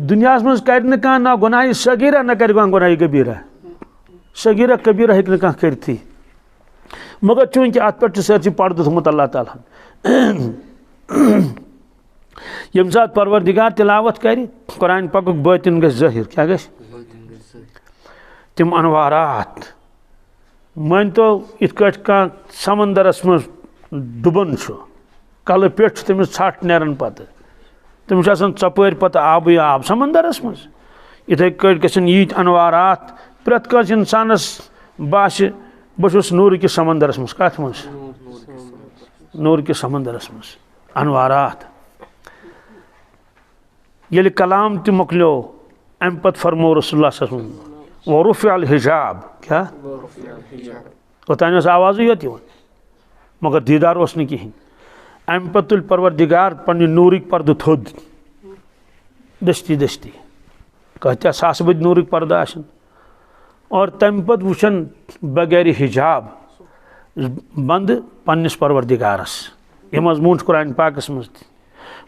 دُنیاہس منٛز کرِ نہٕ کانٛہہ نہ گۄناہہِ صغیٖرہ نہ کرِ کانٛہہ گۄناہہِ کبیٖرہ صغیٖرہ کبیٖرہ ہیٚکہِ نہٕ کانٛہہ کٔرتھٕے مگر چوٗنٛکہِ اتھ پٮ۪ٹھ چھُ سٲرسٕے پردٕ تھوٚمُت اللہ تعالیٰ ہن ییٚمہِ ساتہٕ پروردگار تلاوت کرِ قرآن پاکُک بٲطِن گژھِ ظٲہِر کیٛاہ گژھِ تِم انوارات مٲنۍتو یِتھ کٲٹھۍ کانٛہہ سمندرس منٛز ڈُبان چھُ کلہٕ پٮ۪ٹھ چھُ تٔمِس ژھٹھ نیران پتہٕ تٔمِس چھُ آسان ژۄپٲرۍ پتہٕ آبٕے آب سمندرس منٛز یِتھٕے کٲٹھۍ گژھن ییٖتۍ انوارات پرٛٮ۪تھ کٲنٛسہِ انسانس باسہِ بہٕ چھُس نوٗرٕ کِس سمندرس منٛز کتھ منٛز نوٗرٕ کِس سمندرس منٛز انوارات ییٚلہِ کلام تہِ مۄکلیو امہِ پتہٕ فرموو رسول اللہ صلی اللہ علیہ وسلم ورفع الحجاب کیٛاہ اوٚتانۍ ٲس آوازٕے یوت یِوان مگر دیٖدار اوس نہٕ کِہیٖنۍ امہِ پتہٕ تُلۍ پروردگار پننہِ نوٗرٕکۍ پردٕ تھوٚد دستی دستی کہتیا ساس بد نورک پردہ آشن اور تم پت وچن بغیر حجاب بند پنس پروردگارس یہ مضمون قرآن پاکس مز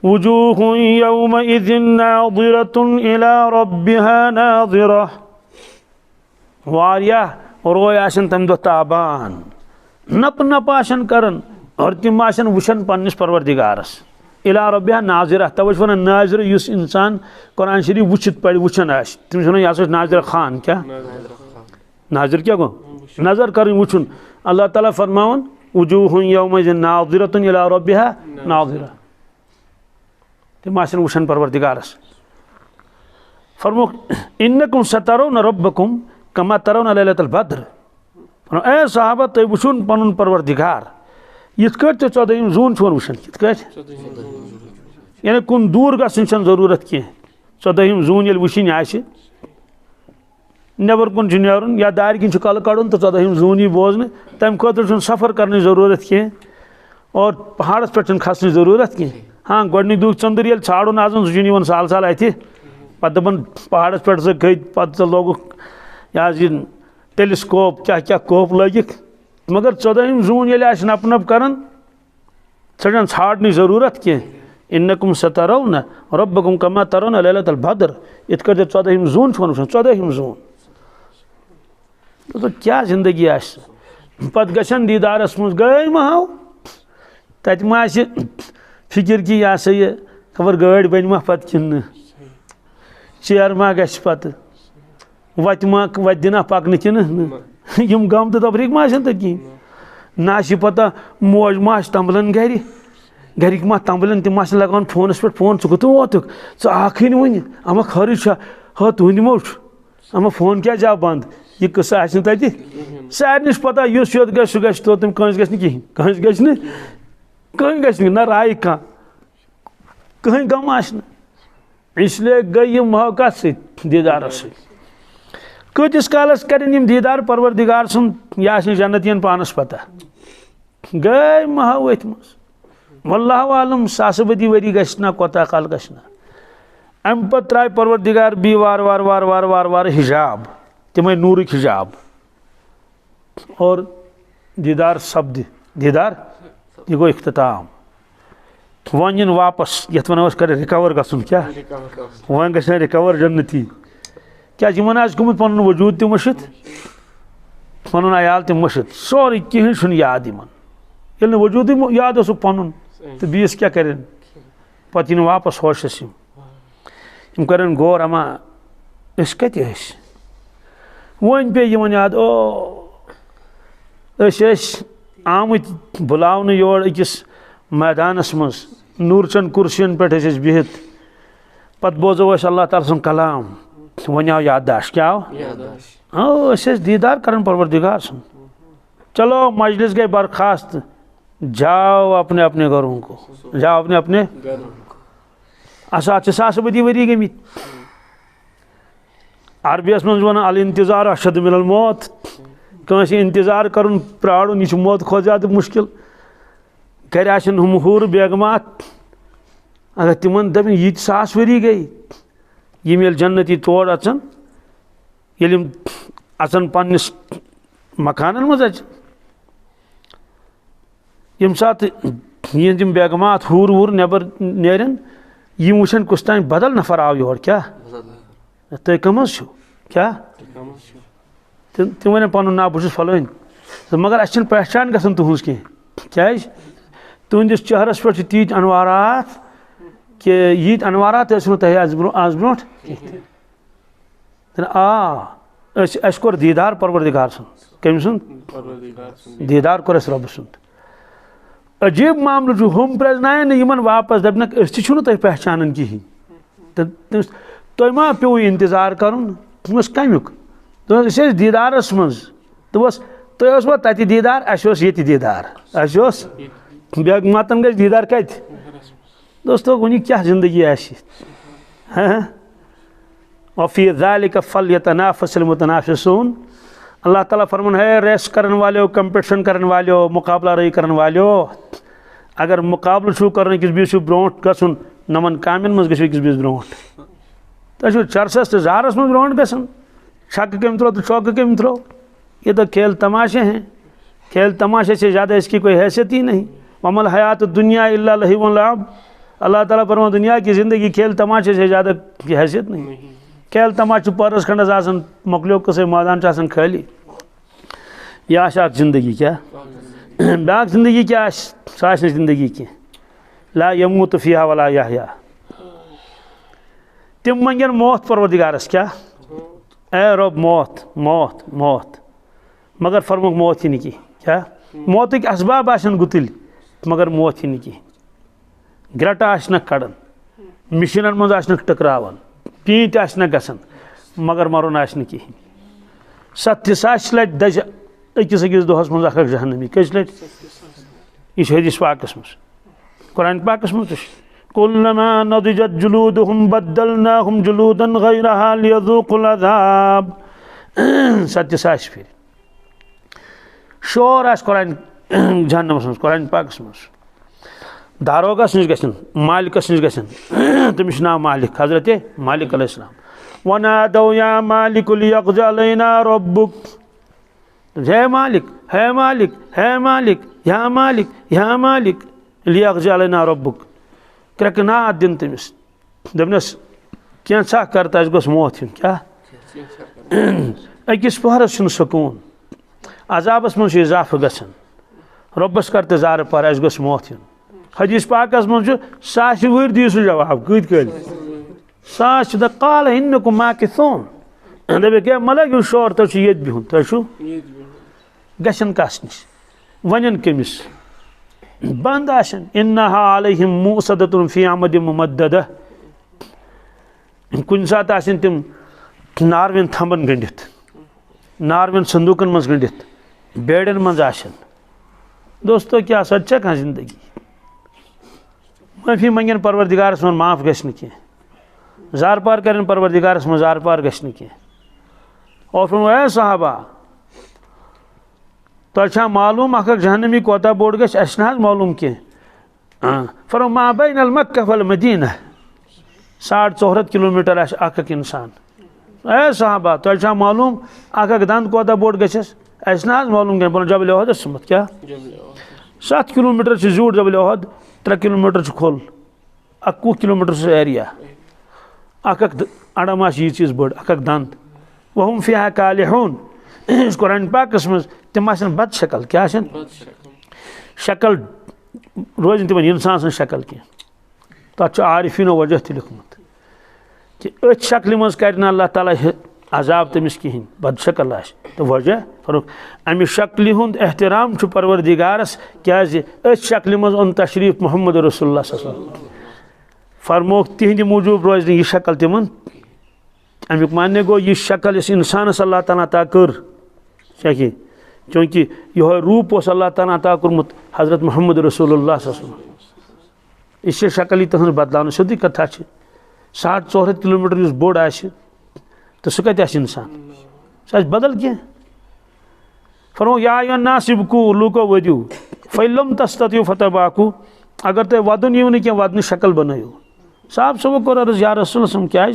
وجوہ یومئذ ناظرۃ الی ربها ناظرہ واریاہ روئے آشن تم دہ تابان نپ نپ آشن کرن اور تم آشن وچن پنس پروردگارس الی ربها ناظرہ توجہ ونان ناظر یس انسان قرآن شریف وچت پڑھ وچن آس تم ونان یہ ناظر خان کیا ناظر کیا گو نظر کریں وچن اللہ تعالیٰ فرماون وجوہ یومئذ ناظرۃ الی ربها ناظرہ تم آسن وچن پروردگارس فرمو انکم سترون ربکم کما ترون لیلۃ البدر اے صحابہ تھی وچن پن پروردگار یت کٹ تو 14 زون چھون وچن یت کٹ یعنی کن دور گژھن چھن ضرورت کی 14 زون یل وچن آسہ نبر کن نیرن یا دار کن کل کڑن تو 14 زون یہ بوزن تمہ خاطر سفر کرنے ضرورت کی اور پہاڑس پہ کھسن ضرورت کی ہاں گۄڈنیُک دۄہ ژٔنٛدٕر ییٚلہِ ژھانڈُن آسان سُہ چھُنہٕ یِوان سال سال اَتھِ پتہٕ دَپان پہاڑس پٮ۪ٹھ سۄ کھٔتۍ پتہٕ لوگُکھ یہِ حظ یہِ ٹیلیسکوپ کیٛاہ کوپ لٲگِکھ مگر 14 زوٗن ییٚلہِ آسہِ نپ نپ کران سۄ چھَنہٕ ژھانڈنٕچ ضروٗرت کینٛہہ اِنکُم سترون ربکم کما ترون لیلۃ البدر یِتھ کٔٹھۍ 14 زوٗن چھُ وٕچھان 14 زوٗن کیٛاہ زندگی آسہِ پتہٕ گژھن دیٖدارس منٛز گٲڑۍ ما ہاو تتہِ ما آسہِ فکر کی یہ سا یہ خبر گاڑی بن ما پتہ کن چیر ما گژھِ پتہ وتہِ ما وتہِ دِنا پکنہٕ کِنہٕ یم غم تہٕ تفریٖق ما آسن تتہِ کِہیٖنۍ نہ چھِ پتہ موج ما آسہِ تمبلن گرِ گرِکۍ ما تمبلن تِم ما چھِ لگاوان فونس پٮ۪ٹھ فون ژٕ کوٚت ووتُکھ ژٕ آکھٕے نہٕ وُنہِ اما خٲرٕج چھا ہا تُہُنٛد مو چھُ اما فون کیٛازِ آو بنٛد یہ قصہٕ آسہِ نہٕ تتہِ سارنٕے چھِ پتہ یُس یوٚت گژھِ سُہ گژھِ توٚتَن کٲنٛسہِ گژھِ نہٕ کِہیٖنۍ کٲنٛسہِ گژھِ نہٕ کہیں گژھِ نہ رائے کانٛہہ کہیں غم آسہِ نہٕ اس لیے گٔے یِم موقع سۭتۍ دیٖدارس سۭتۍ کۭتِس کالس کرن یِم دیٖدار پروردگار سُنٛد یہِ آسہِ نہٕ جنتین پانس پتہ گٔے مہو أتھۍ منٛز واللہ عالم ساسہٕ بٔدی ؤری گژھِ نہ کوتاہ کال گژھِ نہ امہِ پتہٕ ترٛایہِ پروردگار بیٚیہِ وارٕ وارٕ وارٕ وارٕ وارٕ وارٕ حجاب تِمے نوٗرٕکۍ حجاب اور دیٖدار سپدِ دیٖدار یہ گو اختتام ون ین واپس یت ونو کر رِکور گژھُن کیا ون گژھِ رِکور جنتی کیا یمن آسہِ گوٚمُت پنُن وجوٗد تہِ مٔشِتھ پنُن عیال تہِ مٔشِتھ سورُے کِہیٖنۍ چھُنہٕ یاد یِمن ییٚلہِ نہٕ وجوٗدٕے یاد اوسُکھ پنُن تہٕ بیٚیِس کیٛاہ کرن پتہٕ یِن واپس ہوشس یِم کرن غور اما أسۍ کتہِ ٲسۍ وۄنۍ پیٚیہِ یِمن یاد او أسۍ ٲسۍ آمٕتۍ بُلاونہٕ یور أکِس میدانس منٛز نوٗرچن کُرسین پٮ۪ٹھ ٲسۍ أسۍ بِہِتھ پتہٕ بوزو أسۍ اللہ تعالیٰ سُنٛد کلام وۄنۍ آو یادداشت کیٛاہ آو أسۍ ٲسۍ دیٖدار کران پروردگار سُنٛد چلو مجلس گٔے برخاست جاؤ اپنے اپنے گھروں کو جاؤ اپنے اپنے اَتھ چھِ ساسہٕ بٔدی ؤری گٔمٕتۍ عربیس منٛز ونان الانتظار اشد من الموت کٲنٛسہِ انتظار کرُن پرٛارُن یہِ چھُ موت کھۄتہٕ زیادٕ مُشکِل گرِ آسن ہُم حوٗر بیگمات اگر تِمن دپن ییٖتۍ ساس ؤری گٔے یِم ییٚلہِ جنتی تور اژن ییٚلہِ یِم اژن پننِس مکانن منٛز اژن ییٚمہِ ساتہٕ یِہنٛدۍ یِم بیگمات حوٗر ووٗر نٮ۪بر نیرن یِم وٕچھن کُس تانۍ بدل نفر آو یور کیٛاہ تُہۍ کٕم حظ چھِو کیٛاہ تِم ونن پنُن ناو بہٕ چھُس فلٲنۍ مگر اسہِ چھنہٕ پہچان گژھان تُہنٛز کینٛہہ کیٛازِ تُہنٛدِس چہرس پٮ۪ٹھ چھِ تیٖتۍ انوارات کہ ییٖتۍ انوارات ٲسۍ نہٕ تۄہہِ آز برونٛٹھ کینٛہہ اَسہِ کوٚر دیٖدار پروردگار سُنٛد کٔمۍ سُنٛد دیٖدار کوٚر اَسہِ رۄبہٕ سُنٛد عجیٖب معاملہٕ چھُ ہُم پرٛزناون نہٕ یِمن واپس دپنکھ أسۍ تہِ چھِو نہٕ تۄہہِ پہچانان کِہیٖنۍ تہٕ تۄہہِ ما پیوٚو انتظار کرُن دوٚپمس کمیُک دوٚپمس أسۍ ٲسۍ دیٖدارس منٛز دوٚپمس تۄہہِ اوسوا تتہِ دیٖدار اَسہِ اوس ییٚتہِ دیٖدار اَسہِ اوس بیگماتن گژھِ دیٖدار کتہِ دوستو وٕنہِ کیٛاہ زندگی آسہِ وفی ذالک فلیتنافس المتنافسون اللہ تعالیٰ فرمان ہے ریس کرن والیو کمپٹیشن کرن والیو مقابلہ رٲیی کرن والیو اگر مقابلہٕ چھُو کرُن أکِس بیٚیِس چھُ برونٛٹھ گژھُن نمن کامٮ۪ن منٛز گٔژھِو أکِس بیٚیِس برونٛٹھ تو چرسس تو زہرس من برونٹ گژھان چھکہ کم ترو تو چوکہ کم ترو. یہ تو کھیل تماشے ہیں. کھیل تماشے سے زیادہ اس کی کوئی حیثیت ہی نہیں. وما الحیات الدنیا الا لہو و لعب. اللہ تعالیٰ فرماتا دنیا کی زندگی کھیل تماشے سے زیادہ کی حیثیت نہیں. کھیل تماشہ پرس کھنڈس آسان مکلیو قصے میدان آسان خالی. یہ اکھ زندگی کیا بیاکھ زندگی کیا سہ زندگی کی لا یموت فیہا ولا یحیا. تم منگن موت پروردگارس کیا اے رب موت موت موت مگر فرموک موت ہی نکی. کیا موتک اسباب آسن گتل مگر موت ہی نکی. گرٹ آسنک کڑان مشینن مز آسنک ٹکراوان پینت آسنک گسان مگر مرون آسن کہین. 70,000 لٹ دج اکس اکس دہس مز اخ جہنمی. کس لٹ یہ حدیث پاکس مز قرآن پاکس مز کلما نضجت جلودهم بدلناهم جلودا غیرها لیذوقوا العذاب. 70,000 پھر شور آس قرآن جہنمس مز قرآن پاکس مز. داروغس نش گژھن مالکس نش گژھن تمس ناو مالک حضرت مالک علیہ السلام. ونادوا یا مالک لیقضی علینا ربک. ہے مالک ہے مالک ہے مالک یا مالک یا مالک لیقضی علینا ربک. کرکنات دن تمس دپنس کینسا کرتا اس گوس موت ہن. کیا اکس پہرس چھ سکون عذابس من اضافہ گژھان. ربس کر تزار پر اس گوس موت ہن. حدیث پاکس من 100 ور دی سہ جواب کت کل 100 دا قال انکم ماکثون. دپے کہ ملگیو شور تو چھ یت بہن تو چھو گژھن کس نش ونن کمس بند آسن انہا علیہم موصدۃ فی عمد ممددہ. کن سات آسن تم ناروین تھمبن گنڈت ناروین صندوقن مز گنڈت بیڑن مز آسن. دوستو کیا سچا کھانا زندگی معافی منگن پروردگارس من معاف گژھن کی زار پار کرن پروردگارس من زار پار گژھن کی. اور فرمو اے صحابہ تو معلوم اخ جہنمی کوتا بوڑ گھس اس نہ معلوم کی. فرمو ما بین المکہ والمدینہ 450 کلومیٹر اخ اخ انسان. اے صحابہ تو معلوم اخ دند کوتا بوڑ گھس اس نہ معلوم کی. بولو جبل احد سمت کیا 7 کلومیٹر سے زیوٹ جبل احد 3 کلومیٹر سے کھول 21 کلومیٹر سے ایریا اخ اڑم آس یہ چیز بڑ اخ دند وہم فیہا کالحون. اس قرآن پاکس مز تم آسن بد شکل. کیا آسن شکل روزن تمن انسان سن شکل کی. تک عارفین وجہ تہ لکھمت کہ ات شکل مز کرنا اللہ تعالیٰ عذاب تمس کہین بد شکل آس. تو وجہ فرق امہ شکل ہند احترام چھ پروردگارس کیاز ات شکل مز اون تشریف محمد رسول اللہ صلی اللہ علیہ وسلم. فرموک تہند موجوب روز یہ شکل تمن. امیک ماننے گو یہ شکل اس انسانس اللہ تعالیٰ عطا کر کہ چونکہ یہ روپ اس اللہ تعالیٰ عطا کورمت حضرت محمد رسول اللہ صلی اللہ علیہ وسلم. اس شکل یہ تہذ بدلاؤ سیودی کتھا 450 کلومیٹر اس بوڑ آس تو سہ کتہ انسان سہ بدل کی. فرمو یا ایھا الناس ابکو لوکو ودیو فإن لم تستطیعوا فتباکو. اگر تہ ودن یو نہ کی ودن شکل بنائیو. صاحب صبح کور عرض یا رسول اللہ کیا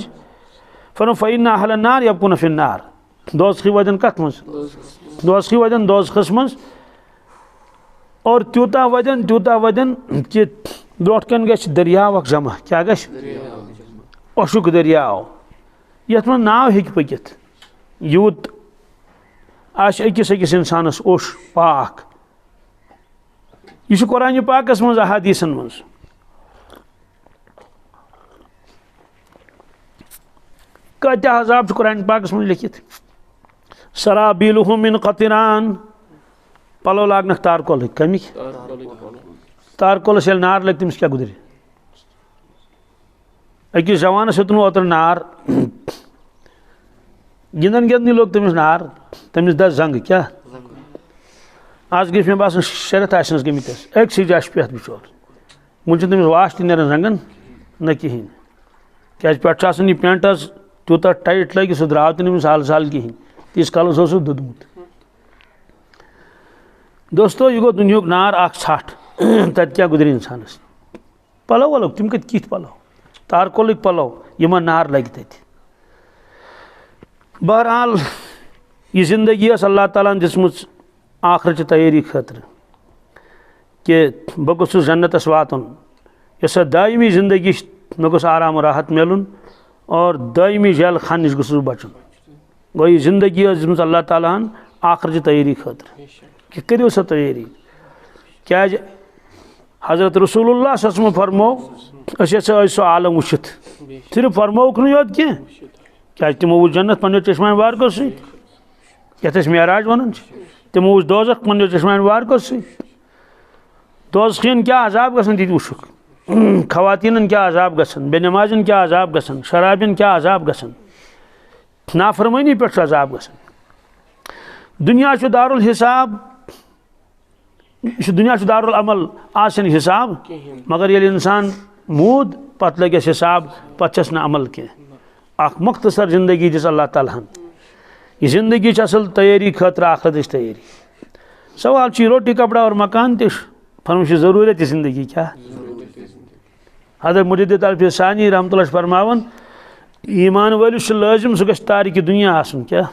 فرمو فإن أهل النار يبقون في النار. دوزخی ودن کت مز دوزخی ودن دوزخس مز اور تیوتا ودن کہ بروٹ کن گھ دریاو اخ جمع. کیا گھ اشک دریاو یت من ناو ہیک پکت یوت آس اکس اکس انسانس اوش پاک. یہ قرآن پاکس مز احادیثن مز. کتہ عذاب قرآن پاکس من لکھت. سرابیلہم من قطران پلو لاگنک تارکول کمک تارکولس یل نار لگ تمس کیا گزری. اکس جوانس ہیوتن اوتر نار گندن گندنی لوگ تمس نار تمس دس زنگ. کیا آج گئی مے باسان شرط آسنس گمتس اکسی آس پتھ بچور ون تمس واش تہ نیران زنگن نہ کہین کیاز پہ یہ پینٹ حظ تیوتا ٹائٹ لگی سہ درٛاو تہ نمس حال سال کہین تیس کالس اوس دودمت. دوستو یہ گو دنیاک نار اخ ژھٹھ تت کیا گزری انسانس. پلو ولو تم کت پلو تارکولک پلو یمن نار لگہ تت بہرحال یہ زندگی اس اللہ تعالیٰ دِژمٕژ آخرت تیاری خاطر کہ بہٕ گوٚژھُس جنتس واتُن یۄس سۄ دائمی زندگی مےٚ گوٚژھ آرام و راحت مِلُن اور دائمی جیل خان نِش گوٚژھُس بچُن گوٚو یہ زندگی ٲس دِژمٕژ اللہ تعالیٰ ہن آخرت تیاری خاطر کہ کٔرِو سۄ تیٲری کیٛازِ حضرت رسول اللہ صلی اللہ علیہ وسلم فرمو أسۍ ہسا ٲسۍ سُہ عالم وٕچھِتھ صرف فرمووُکھ نہٕ یوت کینٛہہ کیٛازِ تِمو وٕچھ جنت پنٛنیو چشمانہِ وارکو سۭتۍ یتھ أسۍ معراج ونان چھِ تِمو وٕچھ دوزخ پنٛنیو چشمانہِ وارکو سۭتۍ دوزخین کیٛاہ عذاب گژھان تہِ تہِ وٕچھُکھ خواتیٖنن کیٛاہ عذاب گژھان بے نمازٮ۪ن کیٛاہ عذاب گژھان شرابٮ۪ن کیٛاہ عذاب گژھان نافرمٲنی پٮ۪ٹھ چھُ عذاب گژھان دُنیا چھُ دارالحساب دُنیا چھُ دارالعمل آز چھُنہٕ حساب مگر ییٚلہِ اِنسان موٗد پتہٕ لگٮ۪س حساب پتہٕ چھس نہٕ عمل کینٛہہ اکھ مختصر زندگی دِژ اللہ تعالیٰ ہن یہ زندگی چھِ اصل تیٲری خٲطرٕ آخرتٕچ تیٲری سوال چھُ روٹی کپڑا اور مکان تہِ چھُ فرموُن چھُ ضروٗرت یہِ زندگی کیٛاہ حضرت مجدد الفیض ثانی رحمتہ اللہ چھُ فرماوان ایمان وٲلِس چھُ لٲزم سُہ گژھِ تارکہِ دُنیا آسُن کیٛاہ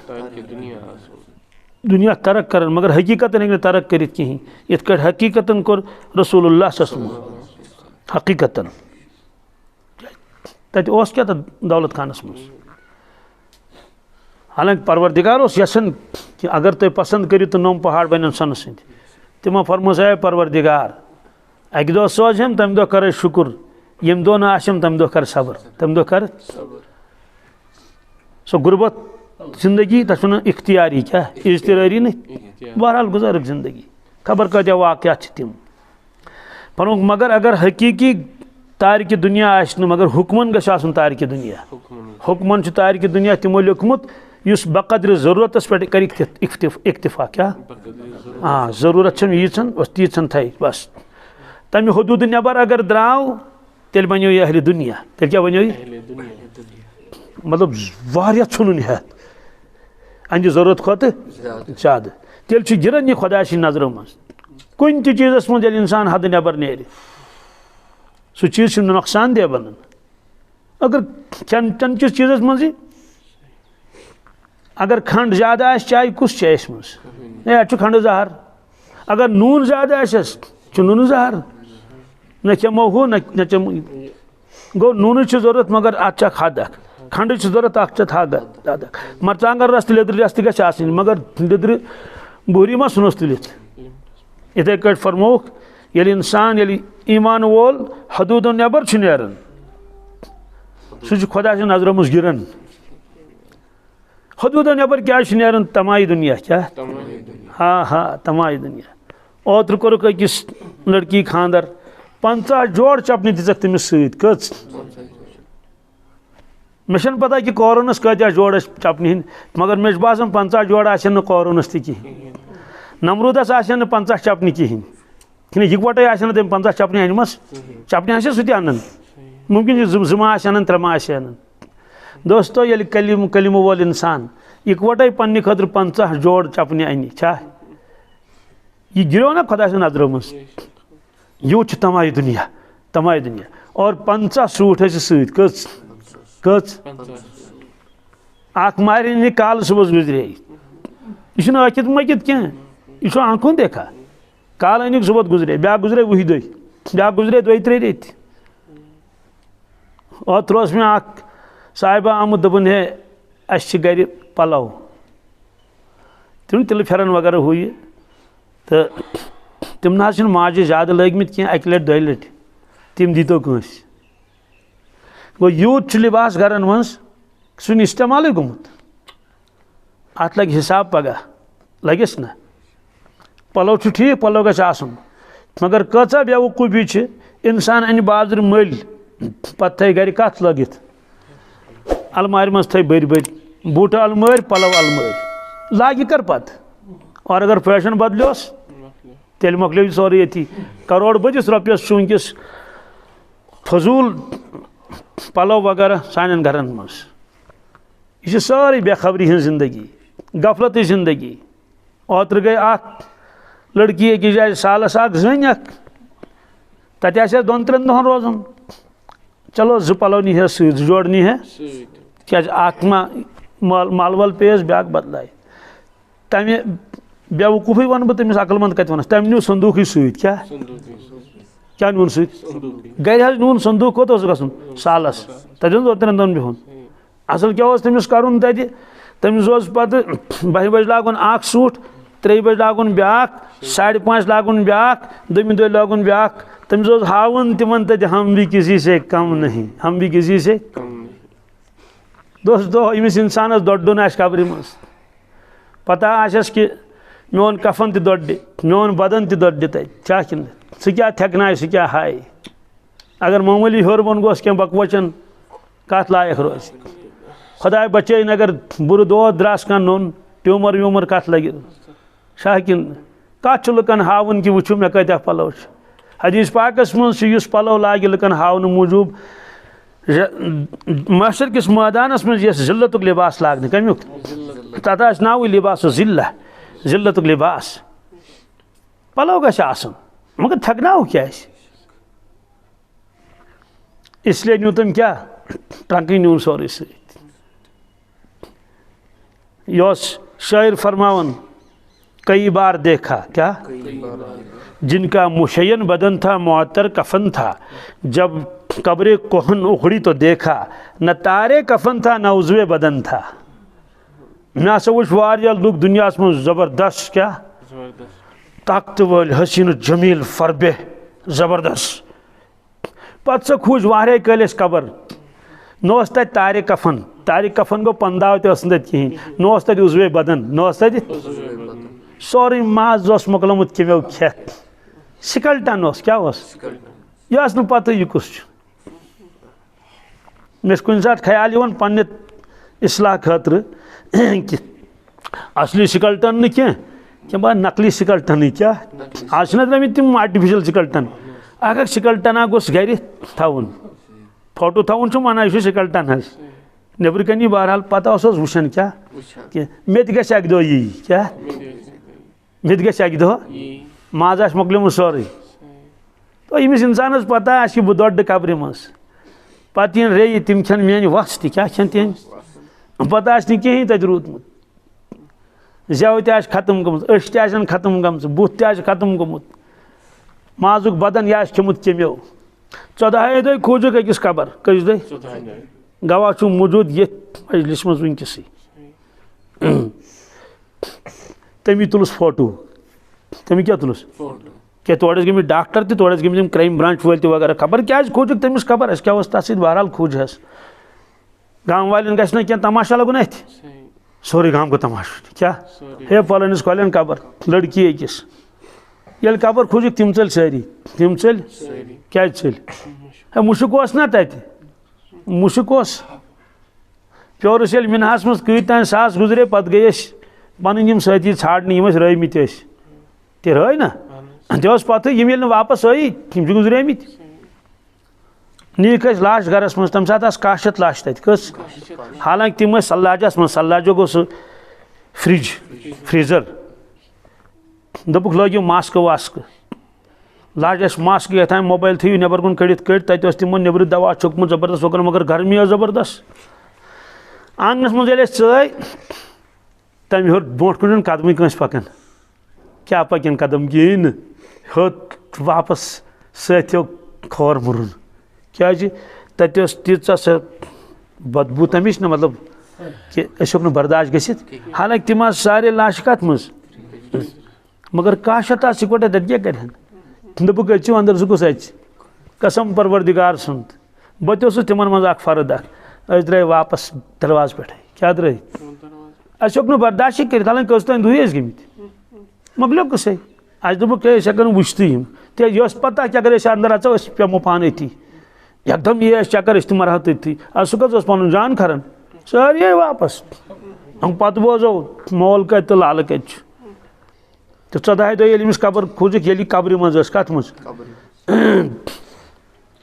دنیا ترک کرن مگر حقیقتاً ہیٚکہِ نہٕ ترک کٔرِتھ کِہیٖنۍ یِتھ کٲٹھۍ حقیقتاً کوٚر رسول اللہ صلی اللہ علیہ وسلم حقیقتاً تتہِ اوس کیٛاہ تتھ دولت خانس منٛز حالانکہِ پروردگار اوس یژھان کہ اگر تُہۍ پسنٛد کٔرِو تہٕ نوٚم پہاڑ بنن سۄنہٕ سٕنٛدۍ تِمو فرموس اے پروردگار اکہِ دۄہ سوزہٮ۪م تمہِ دۄہ کر أسۍ شُکر ییٚمہِ دۄہ نہٕ آسٮ۪م تمہِ دۄہ کر صبر تمہِ دۄہ کر سۄ غُربت زندگی تتھ چھُنہٕ اختیاری کیٛاہ اضطرٲری نہٕ بہرحال گُزٲرٕکھ زندگی خبر کۭتیاہ واقعات چھِ تِم فرموکھ مگر اگر حقیٖقی تارکہِ دُنیا آسہِ نہٕ مگر حُکمن گژھِ آسُن تارکہِ دُنیا حُکمن چھُ تارکہِ دُنیا تِمو لیوٗکھمُت یُس بقدرِ ضروٗرتس پٮ۪ٹھ کرِ اکتفا کیٛاہ ضروٗرت چھم ییٖژھن بس تیٖژھن تھایہِ بس تمہِ حدوٗدٕ نٮ۪بر اگر درٛاو تیٚلہِ بنیو یہِ اہلِ دُنیا تیٚلہِ کیٛاہ بنیو یہِ مطلب واریاہ ژھُنُن ہٮ۪تھ اہنٛدِ ضروٗرت کھۄتہٕ زیادٕ تیٚلہِ چھُ گِران یہِ خۄداے سٕنٛدِ نظرو منٛز کُنہِ تہِ چیٖزس منٛز ییٚلہِ اِنسان حدٕ نٮ۪بر نیرِ سُہ چیٖز چھُ نۄقصان دہ بنان اگر کھٮ۪ن چٮ۪ن کِس چیٖزس منٛزٕے اگر کھنٛڈ زیادٕ آسہِ چایہِ کُس چیٚیس منٛز ہے اَتھ چھُ کھنٛڈٕ زہر اگر نوٗن زیادٕ آسٮ۪س چھُ نوٗنہٕ زہر نہ کھٮ۪مو ہُہ نہ چٮ۪مو گوٚو نوٗنٕچ چھِ ضروٗرت مگر اتھ چھِ اکھ حد اکھ کھنٛڈٕچ چھِ ضروٗرت اکھ چھِ حد اکھ مرژانٛگن رس تہٕ لیٚدرِ رس تہِ گژھِ آسٕنۍ مگر لیٚدرِ بوٗری ما ژھٕنوس تُلِتھ یِتھٕے کٲٹھۍ فرمووُکھ ییٚلہِ اِنسان ییٚلہِ ایمان وول حدوٗدو نٮ۪بر چھُ نیران سُہ چھُ خۄداے سٕنٛدِ نظرو منٛز گِران حدوٗدو نٮ۪بر کیٛازِ چھُ نیران تمایہِ دُنیا کیٛاہ تمایہِ دُنیا اوترٕ کوٚرُکھ أکِس لڑکی خانٛدر 50 جوڑ چپنہِ دِژکھ تٔمِس سۭتۍ کٔژ مےٚ چھنہٕ پتہ کہِ قورونس کۭتیاہ جوڑ ٲسۍ چپنہِ ہٕنٛدۍ مگر مےٚ چھُ باسان 50 جوڑ آسن نہٕ قورونس تہِ کِہینۍ نمروٗدس آسن نہٕ 50 چپنہِ کِہینۍ کِنہٕ یِکوٹے آسن نہٕ تٔمۍ 50 چپنہِ أنمٕژ چپنہِ آسہِ سُہ تہِ انان مُمکِن چھُ 2 ما آسہِ انان 3 ما آسہِ انان دوستو ییٚلہِ کلمہٕ وول اِنسان یِکوٹے پننہِ خٲطرٕ 50 جوڑ چپنہِ انہِ چھا یہِ گِریو نا خۄداے سٕنٛدِ نظرو منٛز یوٗت چھُ تمایہِ دُنیا اور 50 سوٗٹ ٲسۍ سۭتۍ کٔژ اکھ مہرِنہِ کالہٕ صُبحس گُزرے یہِ چھُنہٕ ٲکھِتھ مٔکِتھ کینٛہہ یہِ چھُ آنکھوں دیکھا کالہٕ أنِکھ صُبحس گُزرے بیٛاکھ گُزرے 20 دۄہہِ بیٛاکھ گُزرے 2-3 ریٚتۍ اوترٕ اوس مےٚ اکھ صاحبہ آمُت دوٚپُن ہے اَسہِ چھِ گرِ پلو تِم تِلہٕ پھیرن وغیرہ ہُہ یہِ تہٕ تِم نہ حظ چھِنہٕ ماجہِ زیادٕ لٲگمٕتۍ کینٛہہ 1 لٹہِ 2 لٹہِ تِم دیٖتو کٲنٛسہِ گوٚو یوٗت چھُ لِباس گرن منٛز سُہ چھُنہٕ استعمالٕے گوٚمُت اتھ لگہِ حساب پگاہ لگٮ۪س نہ پلو چھُ ٹھیٖک پلو گژھِ آسُن مگر کۭژاہ بیوقوٗفی چھِ اِنسان انہِ بازرٕ مٔلۍ پتہٕ تھایہِ گرِ کتھ لٲگِتھ المارِ منٛز تھٲے بٔرۍ بوٗٹہٕ المٲرۍ پلو المٲرۍ لاگہِ کر پتہٕ اور اگر فیشن بدلیوس تیٚلہِ مۄکلیو یہِ سورُے ییٚتھی کروڑ بٔدِس رۄپیس چھُ وٕنکیٚس فضوٗل پلو وغیرہ سانٮ۪ن گرن منٛز یہِ چھِ سٲرٕے بے خبری ہٕنٛز زندگی غفلتٕچ زندگی اوترٕ گٔے اکھ لڑکی أکِس جایہِ سالس اکھ زٔنۍ اکھ تتہِ آسہِ ہا 2-3 دۄہن روزُن چلو 2 پلو نیٖہس سۭتۍ 2 جوڑ نیٖہس کیٛازِ اکھ ما مال وال پیس بیاکھ بدلائے تمہ بے وقوفی ون بہ تمس عقل مند کتہ ونس تم نیو صندوقی ست کیا نیون ست گھر حظ نیون صندوق کوت اوس گژھُن سالس تتہِ اوس 2-3 دۄہن بِہُن اصل کیا اوس تٔمِس کرُن تتہِ تٔمِس اوس پتہٕ 12 بجہِ لاگُن اکھ سوٗٹ 3 بجہِ لاگُن بیاکھ 5:30 لاگُن بیاکھ دوٚیمہِ دۄہ لاگُن بیاکھ تٔمِس اوس ہاوُن تِمن تتہِ ہم بھی کسی سے کم نہیں ہم بھی کسی سے دۄہ ییٚمِس اِنسانس دوٚڈُن آسہِ قبرِ منٛز پتہ آسٮ۪س کہِ میون کفن تہِ دوٚڈِ میون بدن تہِ دوٚڈِ تتہِ چھا کِنہٕ سُہ کیٛاہ تھٮ۪کنایہِ سُہ کیٛاہ ہایہِ اگر معموٗلی ہیوٚر بۄن گوٚس کینٛہہ بکوچن کتھ لایق روزِ خۄداے بچٲیِن اگر بُرٕ دود درٛاس کانٛہہ نوٚن ٹیوٗمر ویوٗمر کتھ لگہِ چھا کِنہٕ کتھ چھُ لُکن ہاوُن کہِ وٕچھِو مےٚ کۭتیاہ پلو چھِ حدیث پاکس منٛز چھُ یُس پلو لاگہِ لُکن ہاونہٕ موٗجوٗب محشر کِس مٲدانس منٛز یس ذلتُک لباس لاگنہٕ کمیُک تتھ آسہِ ناوٕے لباس ذلتُک لباس پلو گژھِ آسُن مگر تھکناو کیٛازِ اس لیے نیوٗ تٔمۍ کیٛاہ ٹرنکٕے نیوٗن سورُے سۭتۍ یہ اوس شاعر فرماون کئی بار دیکھا کیا جن کا مشین بدن تھا معطر کفن تھا جب قبر کوہن اکھڑی تو دیکھا نہ تارے کفن تھا نہ عضو بدن تھا مےٚ ہسا وٕچھ واریاہ لُکھ دُنیاہس منٛز زبردست کیٛاہ طاقتہٕ وٲلۍ حسیٖن جمیٖل فربے زبردست پتہٕ سۄ کھوٗج واریاہ کٲلۍ أسۍ قبر نہ اوس تتہِ تارِ کفن گوٚو پنداو تہِ ٲس نہٕ تتہِ کِہیٖنۍ نہ اوس تتہِ عضوے بدن نہ اوس تتہِ سورُے ماز اوس مۄکلومُت کیٚمیو کھٮ۪تھ سِکلٹن اوس کیٛاہ اوس یہِ ٲس نہٕ پتہٕ یہِ کُس چھُ مےٚ چھُ کُنہِ ساتہٕ خیال یِوان پننہِ اصلاح خٲطرٕ کہِ اصلی سِکلٹن نہٕ کینٛہہ مگر نقلی سِکلٹنٕے کیٛاہ آز چھِنہ درٛامٕتۍ تِم آرٹِفِشل سِکلٹن اکھ سِکلٹنا گوٚژھ گرِ تھاوُن فوٹو تھاوُن چھُم ونان یہِ چھُ سِکلٹن حظ نیٚبرٕ کَنی بہرحال پتہ اوس وٕچھان کیٛاہ کہِ مےٚ تہِ گژھِ اکہِ دۄہ یی کیٛاہ مےٚ تہِ گژھِ اکہِ دۄہ ماز آسہِ مۄکلیومُت سورُے تو ییٚمِس اِنسانس پتہ آسہِ کہِ بہٕ دوٚڈٕ قبرِ منٛز پتہٕ یِن ریٚیہِ تِم کھٮ۪ن میٲنۍ وَژھ تہِ کیٛاہ کھٮ۪ن تِہنٛدۍ پتہٕ آسہِ نہٕ کِہیٖنۍ تتہِ روٗدمُت زٮ۪و تہِ آسہِ ختم گٔمٕژ أچھ تہِ آسن ختم گٔمژٕ بُتھ تہِ آسہِ ختم گوٚمُت مازُک بدن یہِ آسہِ کھیوٚمُت کیٚمیو 14 دۄہہِ کھوٗجُکھ أکِس قبر کٔژِ دۄہہِ گواہ چھُ موٗجوٗد ییٚتھۍ مجلِس منٛز وٕنکیٚسٕے تٔمی تُلُس فوٹو تٔمی کیٛاہ تُلُس کیٛاہ تورٕ ٲسۍ گٔمٕتۍ ڈاکٹر تہِ تورٕ ٲسۍ گٔمٕتۍ یِم کرٛایِم برانچ وٲلۍ تہِ وغیرہ خبر کیٛازِ کھوٗجُکھ تٔمِس خبر اَسہِ کیٛاہ اوس تَتھ سۭتۍ بہرحال کھوٗجہس گام والٮ۪ن گژھِ نہ کینٛہہ تماشا لگُن اَتھِ سورُے گام گوٚو تماشہٕ کیٛاہ ہے فلٲنِس کۄلٮ۪ن قبر لڑکی أکِس ییٚلہِ قبر کھوٗجُکھ تِم ژٔلۍ سٲری تِم ژٔلۍ کیٛازِ ژٔلۍ ہے مُشُک اوس نہ تتہِ مُشُک اوس پیورُس ییٚلہِ مِنہَس منٛز کۭتۍ ساس گُزرے پتہٕ گٔے أسۍ پنٕنۍ یِم سٲتھی ژھانڈنہِ یِم ٲسۍ رٲومٕتۍ ٲسۍ تہِ رٲے نہ تہِ ٲس پتہٕ یِم ییٚلہِ نہٕ واپس ٲیی یِم چھِ گُزریمٕتۍ نِیِکھ أسۍ لاش گرس منٛز تمہِ ساتہٕ آسہٕ 1,000 لاش تتہِ کٔژ حالانکہِ تِم ٲسۍ سلاجس منٛز سلاجو گوٚو سُہ فرج فریٖزر دوٚپُکھ لٲگِو ماسکہٕ واسکہٕ لاجہِ اَسہِ ماسکہٕ یتھ موبایل تھٲیِو نٮ۪بر کُن کٔڑِتھ کٔڑۍ تتہِ اوس تِمو نیٚبرٕ دوا چھوٚکمُت زبردست وغیرہ مگر گرمی ٲس زبردست آنگنس منٛز ییٚلہِ أسۍ ژٲے تمہِ ہیوٚر برونٛٹھ کُن چھُنہٕ قدمٕے کٲنٛسہِ پکان کیٛاہ پکن قدم کِہیٖنۍ نہٕ ہیوٚت واپس سۭتۍ کھور مُرُن کیٛازِ تتہِ ٲس تیٖژاہ سۄ بدبوٗ تمِچ نہ مطلب کہِ أسۍ ہیوٚک نہٕ برداشت گٔژھِتھ حالانکہِ تِم آسہٕ سارے لاشہِ کتھ منٛز مگر 1,000 آسہٕ یِکوٹے تتہِ کیٛاہ کرِہن دوٚپُکھ أژِو انٛدر ژٕ کُس اَژِ قسم پروردِگار سُنٛد بہٕ تہِ اوسُس تِمن منٛز اکھ فرد اکھ أسۍ درٛاے واپس دروازٕ پٮ۪ٹھے کیٛاہ درٛاے اَسہِ ہیوٚک نہٕ برداشٕے کٔرِتھ حالانکہِ کٔژتانۍ دُہۍ ٲسۍ گٔمٕتۍ مۄکلیو قٕصے اَسہِ دوٚپُکھ ہے أسۍ ہٮ۪کو نہٕ وٕچھتٕے یِم تِکیٛازِ یہِ اوس پتہ کہِ اگر أسۍ انٛدر اژو أسۍ پیٚمو پانہٕ أتی یکدم یی اَسہِ چکر أسۍ تہِ مرہو تٔتھی سُہ کٔژ اوس پنُن جان کھران سٲری آیہِ واپس پتہٕ بوزو مول کتہِ تہٕ لالہٕ کتہِ چھُ تہٕ 14 دۄہ ییٚلہِ أمِس قبر کھوٗجُکھ ییٚلہِ یہِ قبرِ منٛز ٲس کتھ منٛز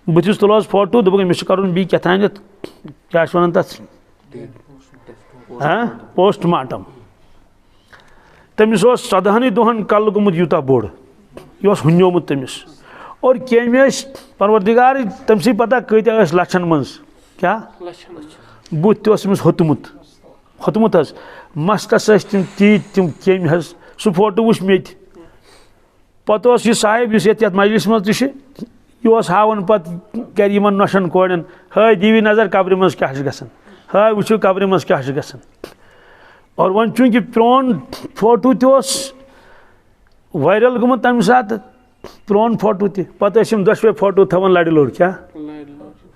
بٕتھِس تُلہوس فوٹو دوٚپُکھ أمِس چھُ کرُن بیٚیہِ کیٛاتھانٮ۪تھ کیٛاہ چھِ ونان تتھ پوسٹ مارٹم تٔمِس اوس 14 دۄہن کلہٕ گوٚمُت یوٗتاہ بوٚڑ یہِ اوس ہُنیومُت تٔمِس اور کیٚمۍ ٲسۍ پروردِگارٕے تٔمسٕے پتہ کۭتیاہ ٲسۍ لچھن منٛز کیٛاہ بُتھ تہِ اوس أمِس ہوٚتمُت کھوٚتمُت حظ مستس ٲسۍ تِم تیٖتۍ تِم کیٚمۍ حظ سُہ فوٹو وٕچھ مےٚ تہِ پتہٕ اوس یہِ صاحب یُس یَتھ مجلِس منٛز تہِ چھُ یہِ اوس ہاوان پتہٕ گرِ یِمن نۄشن کورٮ۪ن ہاے دیٖوِ نظر قبرِ منٛز کیاہ چھُ گژھان ہاے وٕچھِو قبرِ منٛز کیاہ چھُ گژھان اور وۄنۍ چوٗنٛکہِ پرٛون فوٹو تہِ اوس وایرل گوٚمُت تمہِ ساتہٕ پرٛون فوٹو تہِ پتہٕ ٲسۍ یِم دۄشوے فوٹو تھاوان لرِ لوٚڑ کیاہ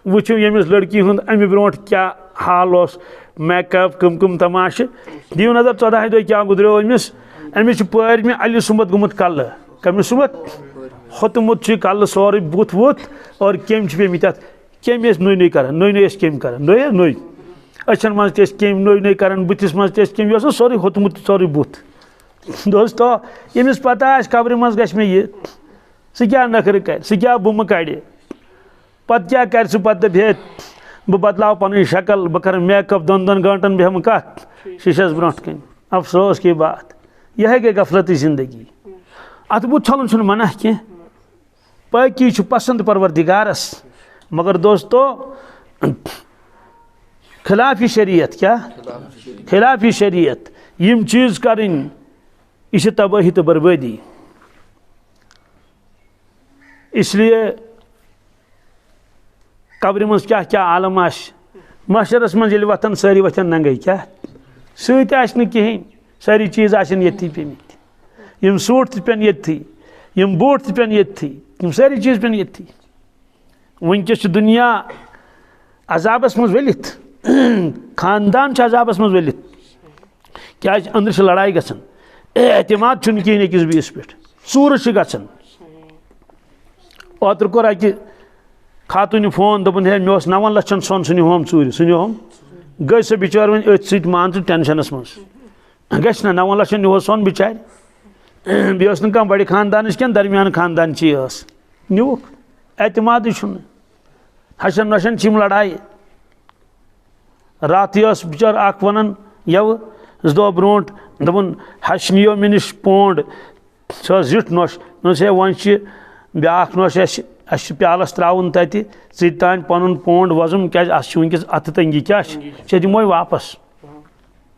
وٕچھِو ییٚمِس لڑکی ہُنٛد اَمہِ برونٛٹھ کیاہ حال اوس میک اپ کٕم تماشہٕ دِیِو نظر 14 دۄہ کیاہ گُزریو أمِس چھُ پٲرمہِ اَلہِ سُمبتھ گوٚمُت کلہٕ کٔمِس سُمبتھ ہوٚتمُت چھُ کلہٕ سورُے بُتھ وُتھ اور کیٚمۍ چھِ پیٚمٕتۍ اَتھ کیٚمۍ ٲسۍ نٔے کران نٔے ٲسۍ کیٚمۍ کران نٔے أچھن منٛز تہِ ٲسۍ کیٚمۍ نٔے کران بٕتھِس منٛز تہِ ٲسۍ کیٚمۍ یہِ اوس سورُے ہوٚتمُت سورُے بُتھ دوستو ییٚمِس پتہ آسہِ قبرِ منٛز گژھِ مےٚ یہِ سُہ کیاہ نخرٕ کرِ سُہ کیاہ بُمہٕ کڑِ پتہٕ کیاہ کرِ سُہ پتہٕ دپہِ ہے بہٕ بدلاو پنٕنۍ شکل بہٕ کرٕ میک اپ 2 گٲنٛٹن بیٚہمہٕ کتھ شیٖشس برونٛٹھ کٔنۍ افسوس کی بات یِہے گٔے غفلتٕچ زندگی اتھ بُتھ چھلُن چھُنہٕ منع کینٛہہ پٲکی چھُ پسنٛد پروردگارس مگر دوستو خلاف شریعت کیاہ خلاف شریعت یِم چیٖز کرٕنۍ یہِ چھِ تبٲہی تہٕ بربٲدی اس لیے قبرِ منٛز کیاہ عالم آسہِ محشرس منٛز ییٚلہِ وۄتھن سٲری وۄتھن ننگے کیاہ سۭتۍ آسہِ نہٕ کِہینۍ سٲری چیٖز آسن ییٚتھی پیٚمٕتۍ یِم سوٗٹ تہِ پیٚن ییٚتھی یِم بوٗٹھ تہِ پیٚن ییٚتھی یِم سٲری چیٖز پیٚن ییٚتھی وٕنکیٚس چھُ دُنیا عذابس منٛز ؤلِتھ خاندان چھُ عذابس منٛز ؤلِتھ کیازِ أنٛدرٕ چھِ لڑایہِ گژھان اعتماد چھُنہٕ کِہینۍ أکِس بیٚیِس پٮ۪ٹھ ژوٗرٕ چھِ گژھان اوترٕ کوٚر اکہِ خاتوٗنہِ فون دوٚپُن ہے مےٚ اوس 9 لچھن سۄن سُہ نِہوم ژوٗرِ سُہ نِہوم گٔے سۄ بِچٲر وۄنۍ أتھۍ سۭتۍ مان ژٕ ٹینشنس منٛز گژھِ نہ 9 لچھن نِہوس سۄن بِچارِ بیٚیہِ ٲس نہٕ کانٛہہ بڑِ خاندانٕچ کینٛہہ درمیان خاندانچی ٲس نِوُکھ اعتمادٕے چھُنہٕ ہشن نۄشن چھِ یِم لڑایہِ راتھٕے ٲس بِچٲر اکھ ونان یَوٕ 2 دۄہ برونٛٹھ دوٚپُن ہش نِیو مےٚ نِش پونٛڈ سۄ ٲس زِٹھ نۄش دوٚپُس ہے وۄنۍ چھِ بیاکھ نۄش اَسہِ چھُ پیالس تراوُن تتہِ ژٕ تانۍ پنُن پونٛڈ وۄزُم کیازِ اَتھ چھِ وٕنکیٚس اتھٕ تنگی کیاہ چھِ ژےٚ دِموے واپس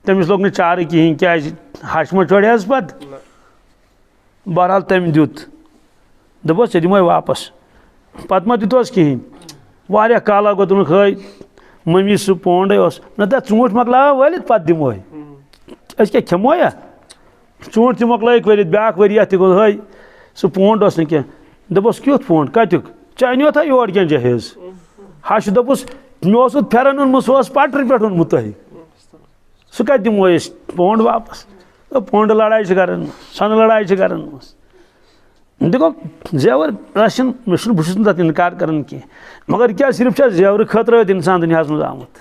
تٔمِس لوٚگ نہٕ چارٕ کِہینۍ کیازِ ہش ما چڑِ حظ پتہٕ بہرحال تٔمۍ دیُت دوٚپُس ژےٚ دِموے واپس پتہٕ ما دِتوس کِہینۍ واریاہ کالا گوٚو دوٚپُکھ ہٲے مٔمی سُہ پونٛڈے اوس نہ تتھ ژوٗنٛٹھۍ مۄکلاوا وٲلِتھ پتہٕ دِموے أسۍ کیاہ کھٮ۪موے ژوٗنٛٹھۍ تہِ مۄکلٲیِکھ وٲلِتھ بیاکھ ؤرۍ تہِ گوٚو ہٲے سُہ پونٛڈ اوس نہٕ کینٛہہ دوٚپُس کیُتھ پونٛڈ کتیُک ژےٚ انیوتھا یورٕ کینٛہہ جہیز ہش دوٚپُس مےٚ اوسُتھ پھیرن اوٚنمُت سُہ اوس پٹرِ پٮ۪ٹھ اوٚنمُت تۄہہِ سُہ کتہِ دِموے أسۍ پونٛڈ واپس پونٛڈٕ لڑایہِ چھِ کران سۄنہٕ لڑایہِ چھِ کران دیکھو زیور ٲسِن مےٚ چھُنہٕ بہٕ چھُس نہٕ تتھ انکار کران کینٛہہ مگر کیاہ صرف چھا زیورٕ خٲطرٕ ٲدۍ انسان دُنیاہس منٛز آمُت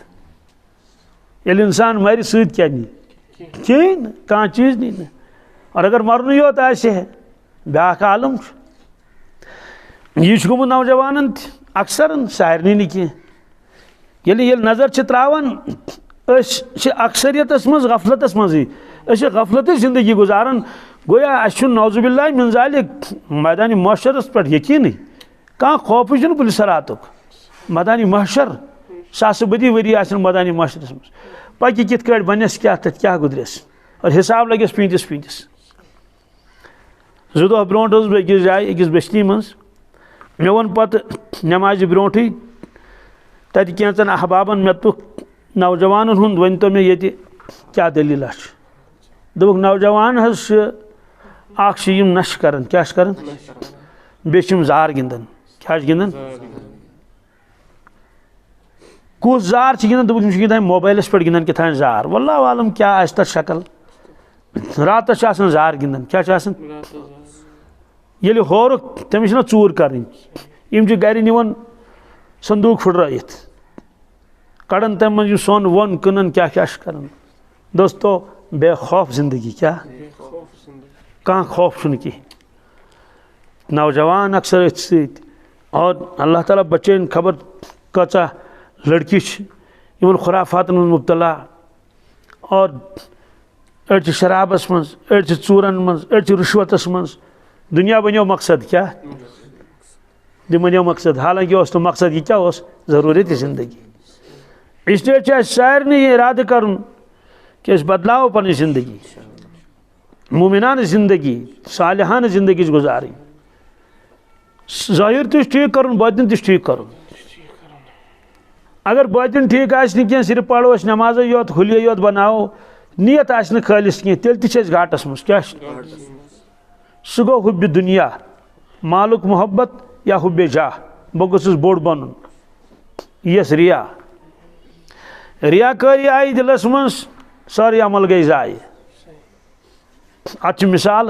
ییٚلہِ انسان مرِ سۭتۍ کیاہ نی کِہینۍ نہٕ کانٛہہ چیٖز نی نہٕ اور اگر مرنٕے یوت آسہِ ہے بیاکھ عالم چھُ یہِ چھُ گوٚمُت نوجوانن تہِ اکثرن سارنٕے نہٕ کینٛہہ ییٚلہِ نظر چھِ تراوان أسۍ چھِ اکثریتس منٛز غفلتس منٛزٕے أسۍ چھِ غفلتٕچ زندگی گُزاران گویا اَسہِ چھُنہٕ نعوذ باللہ من ذالک میدانِ محشرس پٮ۪ٹھ یقیٖنٕے کانٛہہ خوفٕے چھُنہٕ پُلہِ صراتُک میدانِ محشر ساسہٕ بٔدی ؤری آسن میدانِ محشرس منٛز پکہِ کِتھ کٲٹھۍ بنٮ۪س کیاہ تتہِ کیاہ گُزرٮ۪س اور حساب لگٮ۪س پیٖنتِس 2 دۄہ برونٛٹھ اوسُس بہٕ أکِس جایہِ أکِس بستی منٛز مےٚ ووٚن پتہٕ نٮ۪مازِ برونٛٹھٕے تتہِ کینٛژن احبابن مےٚ دوٚپُکھ نوجوانن ہُنٛد ؤنۍتو مےٚ ییٚتہِ کیاہ دٔلیٖلہ چھِ دوٚپُکھ نوجوان حظ چھِ اکھ چھِ یِم نشہٕ کران کیاہ چھِ کران بیٚیہِ چھِ یِم زار گِنٛدان کیاہ چھِ گِنٛدان کُس زار چھِ گِنٛدان دوٚپُکھ یِم چھِ گِنٛدان موبایلس پٮ۪ٹھ گِنٛدان کیٛاتھانۍ زار واللہ عالم کیاہ آسہِ تتھ شکل راتس چھِ آسان زار گِنٛدان کیاہ چھِ آسان ییٚلہِ ہورُکھ تٔمِس چھِنہ ژوٗر کرٕنۍ یِم چھِ گرِ نِوان صندوٗق پھٕٹرٲیِتھ کڑان تمہِ منٛز یہِ سۄن وۄن کٕنان کیاہ کیاہ چھِ کران دوستو بے خوف زندگی کیاہ کانٛہہ خوف چھُنہٕ کِہینۍ نوجوان اکثر أتھۍ سۭتۍ اور اللہ تعالیٰ بچٲیِن خبر کۭژاہ لڑکی چھِ یِمن خُرافاتن منٛز مُبتلا اور أڑۍ چھِ شرابس منٛز أڑۍ چھِ ژوٗرن منٛز أڑۍ چھِ رُشوتس منٛز دُنیا بنیو مقصد کیاہ یہِ بنیو مقصد حالانکہِ اوس نہٕ مقصد یہِ کیاہ اوس ضروٗرت زندگی اس لیے چھُ اَسہِ سارنٕے یہِ ارادٕ کرُن کہ اس بدلاو پنی زندگی مومنان زندگی صالحان زندگی گزاریں ظاہر تہ ٹھیک کرن باطن تہ ٹھیک کرن اگر باطن ٹھیک آسہ کی صرف پڑھو اس نماز یوت حلیہ یوت بناو نیت آسہ خالص کی تیل تہ گھاٹس مز کیا سہ گو حب دنیا مالک محبت یا حب جاہ بہ گوسس بوڑ بنن یس ریاکاری آئی دلس مز ساری عمل گئی ضائع ات مثال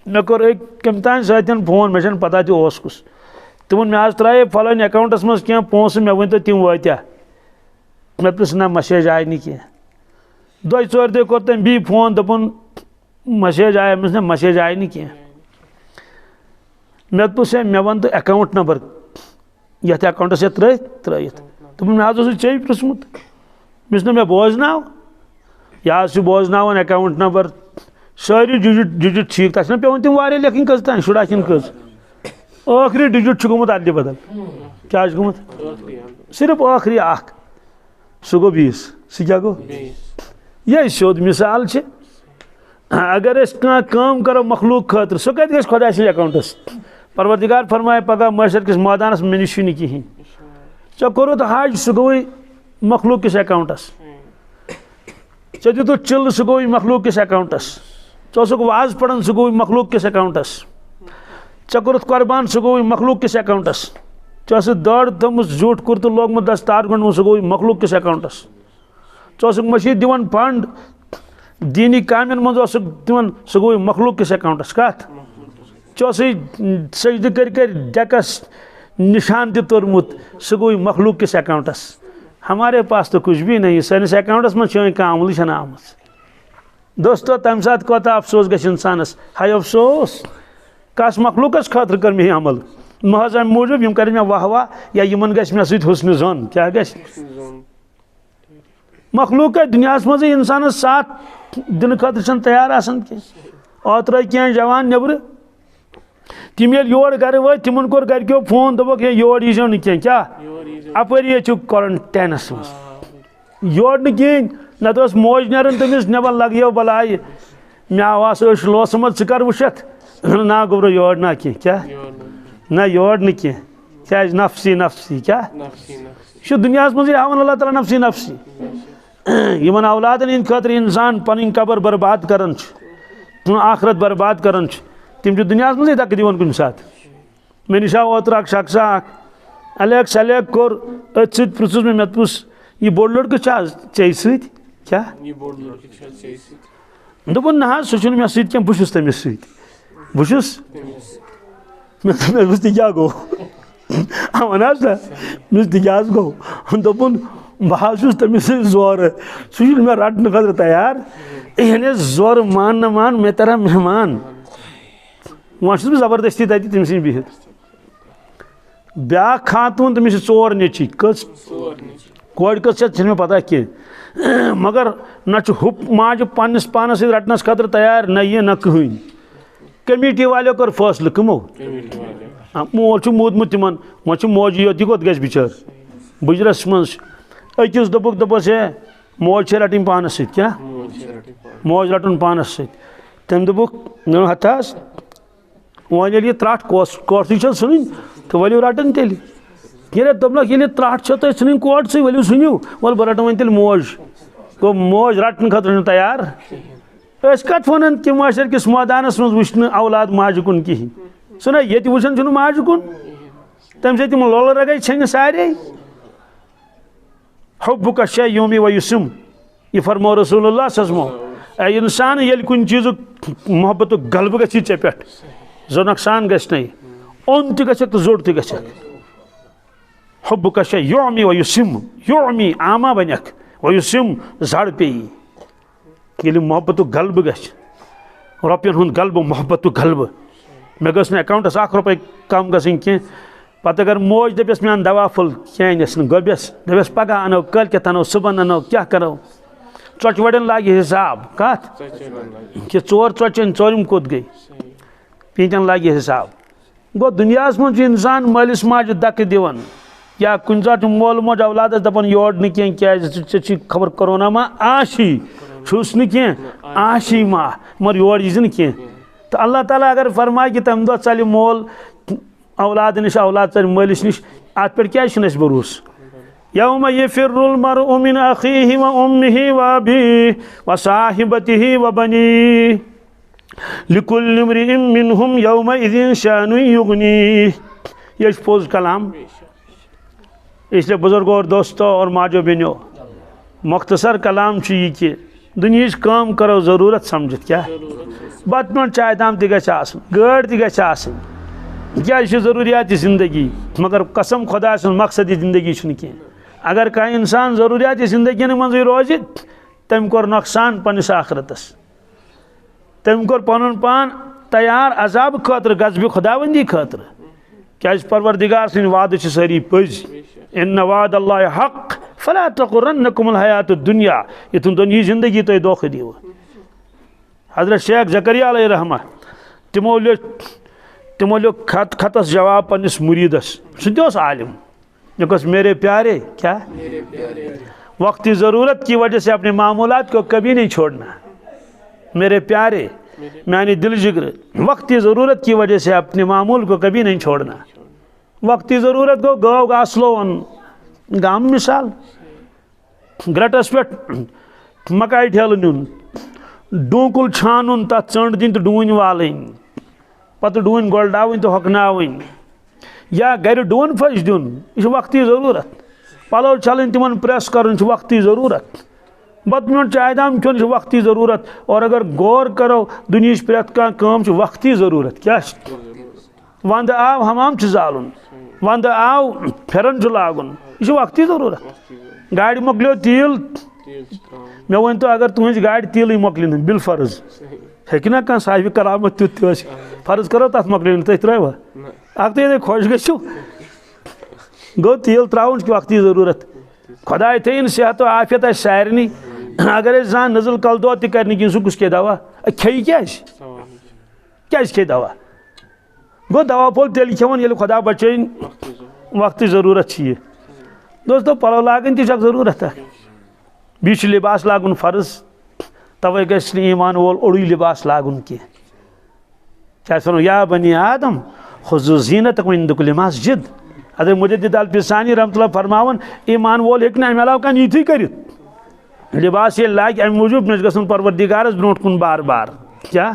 مے کور کم تان ساتین فون مے چھن پتہ تہ اوس کس تمن مے آز ترائے فلان اکاؤنٹس مز کینٛہہ پونسہٕ مے ؤنۍ تو تم واتیا مے پرٛژھ نہ مسیج آیہِ نہٕ کینٛہہ دۄیہِ ژورِ دۄہہِ کوٚر تٔمۍ بیٚیہِ فون دوٚپُن مسیج آیہِ مےٚ نہ مسیج آیہِ نہٕ کینٛہہ مے پرٛژھ ہے مے وَن تہٕ اکاؤنٹ نمبر یتھ اکاؤنٹس یتھ ترٲیِتھ دوٚپُن مےٚ حظ اوسُے ژےٚ پرٛژھمُت مےٚ چھُ نہ مےٚ بوزناو یہ حظ چھُ بوزناوان اکاؤنٹ نمبر ساری ڈجٹ ٹھیک تک چھِ پیوان تم واریاہ لیکھٕنۍ کٔژ تام شُراہ کِنہٕ کٔژ ٲخری ڈجٹ چھُ گوٚمُت ادلہِ بدل کیٛاہ چھُ گوٚمُت صرف ٲخری اکھ سُہ گوٚو 20 سُہ کیٛاہ گوٚو یہِ سیوٚد مثال چھِ اگر أسۍ کانٛہہ کٲم کرو مخلوق خٲطرٕ سُہ کتہِ گژھِ خۄداے سٕنٛدِ اکاؤنٹس پروردگار فرمایہِ پگاہ محشر کِس مٲدانس مےٚ نِش چھُنہٕ کِہیٖنۍ ژےٚ کوٚرُتھ حج سُہ گوٚوُے مخلوق کِس اکاؤنٹس ژےٚ دِتُتھ چِلہٕ سُہ گوٚوُے مخلوق کِس اکاؤنٹس ژٕ اوسُکھ واز پران سُہ گوٚوُے مخلوق کِس اکاؤنٹس ژےٚ کوٚرُتھ قۄربان سُہ گوٚوُے مخلوق کِس اکاؤنٹس ژےٚ ٲسٕکھ دٲڑ تھٲومٕژ زیوٗٹھ کُرتہٕ لوگمُت دستار گوٚنڈمُت سُہ گوٚوُے مخلوق کِس اکاؤنٹس ژٕ اوسُکھ مسجد دِوان فنڈ دیٖنی کامٮ۪ن منٛز اوسُکھ دِوان سُہ گوٚوُے مخلوق کِس اکاؤنٹس کتھ ژےٚ اوسُے سجدٕ کٔرۍ کٔرۍ ڈیکس نشان تہِ توٚرمُت سُہ گوٚوُے مخلوق کِس اکاؤنٹس ہمارے پاس تو کچھ بھی نہیں سٲنِس اکاؤنٹس منٛز چٲنۍ کانٛہہ عملٕے چھنہٕ آمٕژ دوستو تمہِ ساتہٕ کوتاہ افسوس گژھِ انسانس ہاے افسوس کس مخلوقس خٲطرٕ کٔر مےٚ یہِ عمل محض امہِ موٗجوٗب یِم کرن مےٚ واہ واہ یا یِمن گژھِ مےٚ سۭتۍ حُسنہِ زوٚن کیٛاہ گژھِ مخلوق دُنیاہس منٛزٕے انسانس ساتھ دِنہٕ خٲطرٕ چھنہٕ تیار آسان کینٛہہ اوترٕ آیہِ کینٛہہ جوان نیبرٕ تِم ییٚلہِ یور گرٕ وٲتۍ تِمن کوٚر گرِکیو فون دوٚپُکھ ہے یور ییٖزیو نہٕ کینٛہہ کیٛاہ اپٲری چھُ کورنٹینس منٛز یور نہٕ کِہیٖنۍ نتہٕ ٲس موج نیران تٔمِس نٮ۪بر لگیو بلایہِ مےٚ آو أچھ لوسمٕژ ژٕ کر وٕچھتھ نہ گوٚبرو یور نہ کینٛہہ کیٛاہ نہ یور نہٕ کینٛہہ کیٛازِ نفسی نفسی کیٛاہ یہِ چھُ دُنیاہس منٛزٕے ہاوان اللہ تعالیٰ نفسی نفسی یِمن اولادن ہٕنٛدِ خٲطرٕ انسان پنٕنۍ قبر برباد کران چھُ آخرت برباد کران چھُ تِم چھِ دُنیاہس منٛزٕے دکہٕ دِوان کُنہِ ساتہٕ مےٚ نِش آو اوترٕ اکھ شخصا اکھ الیک سلیک کوٚر أتھۍ سۭتۍ پرٛژھُس مےٚ پرٛژھ یہِ بوٚڑ لڑکہٕ چھا حظ ژےٚ سۭتۍ کیٛاہ دوٚپُن نہ حظ سُہ چھُنہٕ مےٚ سۭتۍ کینٛہہ بہٕ چھُس تٔمِس سۭتۍ بہٕ چھُس مےٚ دوٚپُس تہِ کیٛاہ گوٚو وَن حظ نہ مےٚ دوٚپُس تہِ کیٛاہ حظ گوٚو دوٚپُن بہٕ حظ چھُس تٔمِس سۭتۍ زورٕ سُہ چھُنہٕ مےٚ رٹنہٕ خٲطرٕ تیار یعنی زورٕ مان نہ مان مےٚ تران مہمان وۄنۍ چھُس بہٕ زبردستی تتہِ تٔمۍ سٕنٛدۍ بِہِتھ بیٛاکھ خاتوٗن تٔمِس چھِ 4 نیٚچِی کٔژ کورِ کٔژ چھَنہٕ مےٚ پتہ کینٛہہ مگر نہ چھُ ہُہ ماجہِ پننِس پانس سۭتۍ رٹنس خٲطرٕ تیار نہ یہِ نہ کٕہٕنۍ کمیٹی والیو کوٚر فٲصلہٕ کٕمو مول چھُ موٗدمُت تِمن وۄنۍ چھُ موجی یوت یہِ کوٚت گژھِ بِچٲر بُجرس منٛز چھُ أکِس دوٚپُکھ دوٚپُس ہے موج چھےٚ رٹٕنۍ پانس سۭتۍ کیٛاہ موج رٹُن پانس سۭتۍ تٔمۍ دوٚپُکھ نہ ہتا حظ وۄنۍ ییٚلہِ یہِ ترٛٹھ کوٹھٕے چھو ژھٕنٕنۍ تہٕ ؤلِو رٹان تیٚلہِ ییٚلہِ دوٚپنکھ ییٚلہِ یہِ ترٛٹھ چھو تۄہہِ ژھٕنٕنۍ کوٹھسٕے ؤلِو ژھٕنِو وَلہٕ بہٕ رٹہٕ وۄنۍ تیٚلہِ موج گوٚو موج رٹنہٕ خٲطرٕ چھُنہٕ تیار أسۍ کتھ ونان کہِ محشر کِس مٲدانس منٛز وٕچھِ نہٕ اولاد ماجہِ کُن کِہینۍ سُہ نہ ییٚتہِ وٕچھان چھُنہٕ ماجہِ کُن تمہِ سۭتۍ تِم لولہٕ رگے ژھیٚنہِ سارے حُبُکَ شیء ویُسِم یہِ فرمو رسول اللہ سزمو اے انسان ییٚلہِ کُنہِ چیٖزُک محبتُک غلبہٕ گژھِ ژےٚ پٮ۪ٹھ زٕ نۄقصان گژھِ نہٕ اوٚن تہِ گژھکھ تہٕ زوٚٹ تہِ گژھکھ حُبُکَ شیء ویُسِم یومی آما بنکھ ویُسِم زر پیٚیی ییٚلہِ محبتُک غلبہٕ گژھِ رۄپین ہُنٛد غلبہٕ محبتُک غلبہٕ مےٚ گٔژھ نہٕ اکاؤنٹس 1 رۄپے کم گژھٕنۍ کینٛہہ پتہٕ اگر موج دٔپٮ۪س مےٚ اَن دوا پھوٚل کینٛہہ أنِس نہٕ گوٚبٮ۪س دٔپٮ۪س پگاہ انو کٲلکٮ۪تھ انو صُبحن انو کیٛاہ کرو ژۄچہِ وڑٮ۪ن لاگہِ حساب کتھ کہِ 4 ژۄچہِ أنۍ ژوٗرِم کوٚت گٔے پیٖنتٮ۪ن لاگہِ حساب گوٚو دُنیاہس منٛز چھُ انسان مٲلِس ماجہِ دکہٕ دِوان یا کُنہِ ساتہٕ چھُ مول موج اولادس دپان یور نہٕ کینٛہہ کیٛازِ ژےٚ چھی خبر کرونا ما آسی چھس نا کی آشی ماہ مگر یور یہ کی تو اللہ تعالیٰ اگر فرمائے کہ تمہ دہ ژلہ مول اولاد نش اولاد ژلہ مالس نش ات پہ کیا بروس یوم یفر المرء من اخیہ و امہ و ابیہ و صاحبتہ و بنیہ لکل امرئ منہم یومئذ شان یغنیہ یہ پوز کلام اس لیے بزرگوں اور دوستوں اور ماجو بہنوں مختصر کلام یہ کہ دنیا کام کرو ضرورت سمجھت کیا بت پہ چائے دام تہ گژھِ آسُن گٲڑۍ تہ گژھِ آسٕنۍ کیا ضروریات زندگی مگر قسم خدا سن مقصد زندگی کینٛہہ اگر کانٛہہ انسان ضروریات زندگی منٛزٕے روزِ تٔمۍ کوٚر نۄقصان پننس آخرتس تٔمۍ کوٚر پنُن پان تیار عذاب خٲطرٕ غضبِ خداوندی خٲطرٕ کیٛازِ پروردگار سٕنٛدۍ وعدٕ چھِ سٲری پٔزۍ ان وعد اللہ حق فلا تغرنکم الحیات الدنیا یہ تم دنیا زندگی تھی دھوکہ دیو حضرت شیخ زکریا علیہ رحمہ تمو لیو خطس جواب پنس مریدس سہ عالم یہ میرے پیارے کیا وقتی ضرورت کی وجہ سے اپنے معمولات کو کبھی نہیں چھوڑنا میرے پیارے میانی دل جگر وقتی ضرورت کی وجہ سے اپنے معمول کو کبھی نہیں چھوڑنا وقتی ضرورت کو گو گاسلو گام مثال گرٹس پہ مکائی ٹھیل نیون ڈونکل چھان تر ٹنڈ دن تو ڈون والن پتہ ڈون گولڈاون تو ہۄکھناوٕنۍ یا گھر ڈون پھش دن یہ وقتی ضرورت پلو چھلن تمن پریس کرن وقتی ضرورت بت میون چائے دام کھیون وقتی ضرورت اور اگر غور کرو دنیا پریت کام وقتی ضرورت کیا وند آو حمام زالن وند آو پھرن لاگن یہ وقتی ضرورت گاڑی مکلیو تیل مے ون تو اگر تہذ گاڑی تیل مکلن بل فرض ہیکہ کھانا صاحب کرامت تیت فرض کرو تک مکلن تھی تروا اگر تھی خوش گھو گو تیل تراؤن وقتی ضرورت خدا تھین صحت و عافیت سارنی اگر زان نزل کل دود تہ کر کھین سہ کس کے دوا کھیہ کیا کھے دوا گو دوا پھول تیل کھیون یل خدا بچین وقتی ضرورت یہ دوستو پلو لاگن تہ ضرورت بیچ لباس لاگن فرض توے گھس ایمان وول اوڑی لباس لاگن کی کیا سنو یا بنی آدم خذوا زینتکم عند کل مسجد حضرت مجدد الفسانی رحمۃ اللہ فرماون ایمان وول ہیکہ نہ امہ علاوہ کانٛہہ یِتھٕے کٔرِتھ لباس ییٚلہِ لاگہِ امہِ موٗجوٗب مےٚ چھُ گژھُن پروردگارس برونٛٹھ کُن بار بار کیا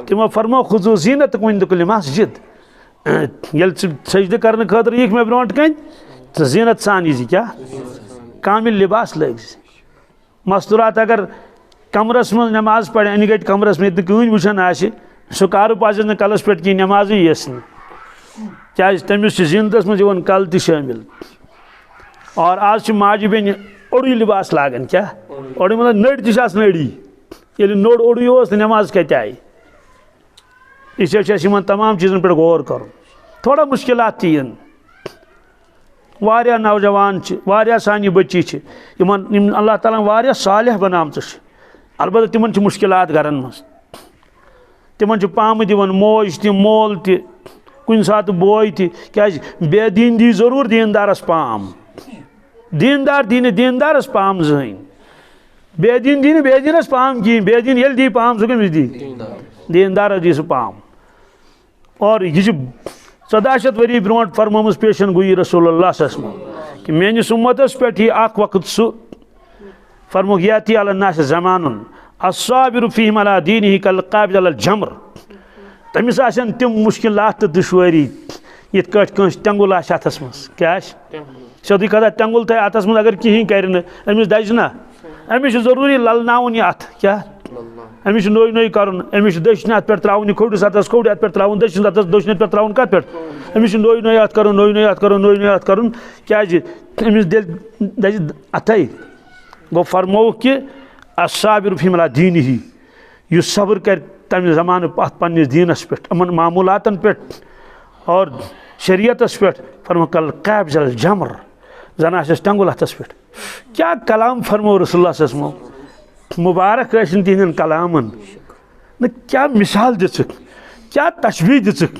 تمو فرمو خذوا زینتکم عند کل مسجد ییٚلہِ ژٕ سجدٕ کرنہٕ خٲطرٕ یِکھ مےٚ برونٛٹھ کَنۍ ژٕ زینت سان یی کیا کامل لباس لٲگۍ مستورات اگر کمرس منٛز نماز پرِ انہِ گٔٹۍ کمرس منٛز ییٚتہِ نہٕ کٕہٕنۍ وٕچھان آسہِ سُہ کارُپ آسٮ۪س نہٕ کلس پٮ۪ٹھ کینٛہہ نمازٕے یِیَس نہٕ کیٛازِ تٔمِس چھِ زینتس منٛز یِوان کل تہِ شٲمِل اور آز چھِ ماجہِ بیٚنہِ اوڑُے لباس لاگان کیا اوڑُے مطلب نٔرۍ تہِ چھِ آسان أڑی ییٚلہِ نوٚر اوڑُے اوس تہٕ نٮ۪ماز کتہِ آیہِ اسلیے چھُ اَسہِ یِمن تمام چیٖزن پٮ۪ٹھ غور کرُن تھوڑا مُشکلات تہِ یِن واریاہ نوجوان چھِ واریاہ سانہِ بچی چھِ یِمن اللہ تعالیٰ واریاہ صالح بنامژٕ چھِ البتہ تِمن چھِ مُشکلات گرن منٛز تِمن چھِ پامہٕ دِوان موج تہِ مول تہِ کُنہِ ساتہٕ بوے تہِ کیٛازِ بے دیٖن دی ضروٗر دیٖندارس پام دیٖندار دی نہٕ دیٖندارس پام زٕہٕنۍ بے دیٖن دی نہٕ بے دیٖنس پام کِہیٖنۍ بے دیٖن ییٚلہِ دی پام سُہ کٔمِس دی دیٖندارس دی سُہ پام اور یہِ چھِ 14 شیٚتھ ؤری برونٛٹھ فرمٲمٕژ پیشن گویی رسول اللہ صلی اللہ علیہ وسلم کہ میٲنِس اُمتس پٮ۪ٹھ یی اکھ وقت سُہ فرموکھ یاتی علی الناس زمانُن الصابر فیہم علی دیٖنہِ کالقابض علی الجمر تٔمِس آسن تِم مُشکلات تہٕ دُشوٲری یِتھ کٲٹھۍ کٲنٛسہِ تٮ۪نٛگُل آسہِ اَتھس منٛز کیٛاہ آسہِ سیوٚدُے کتھا تٮ۪نٛگُل تھایہِ اَتھس منٛز اگر کِہیٖنۍ کرِ نہٕ أمِس دَزِ نہ أمِس چھُ ضروٗری للناوُن یہِ اَتھٕ کیٛاہ أمِس چھُ نوٚے نوٚے کرُن أمِس چھُ دٔچھنہِ اَتھ پٮ۪ٹھ ترٛاوُن یہِ کھوٚٹِس اَتھس کھوٚٹ اَتھ پٮ۪ٹھ ترٛاوُن دٔچھنِس اَتھس دٔچھنہِ پٮ۪ٹھ ترٛاوُن کتھ پٮ۪ٹھ أمِس چھُ نوٚے نوٚے اَتھ کرُن نوٚے نوٚے اَتھ کرُن نوٚے نوٚے اَتھ کرُن کیٛازِ أمِس دَزِ اَتھے گوٚو فرمووُکھ کہِ الصابر فیہم علی دیٖنہِ یُس صبر کرِ تمہِ زمانہٕ اَتھ پننِس دیٖنس پٮ۪ٹھ یِمن معموٗلاتن پٮ۪ٹھ اور شریعتس پٮ۪ٹھ فرمووُکھ کالقابض علی الجمر زن آسٮ۪س تٮ۪نٛگُل اَتھس پٮ۪ٹھ کیٛاہ کلام فرموو رسول اللہ صلی اللہ علیہ وسلم مُبارک ٲسِن تِہنٛدٮ۪ن کلامن نہ کیٛاہ مثال دِژٕکھ کیٛاہ تشبیٖح دِژٕکھ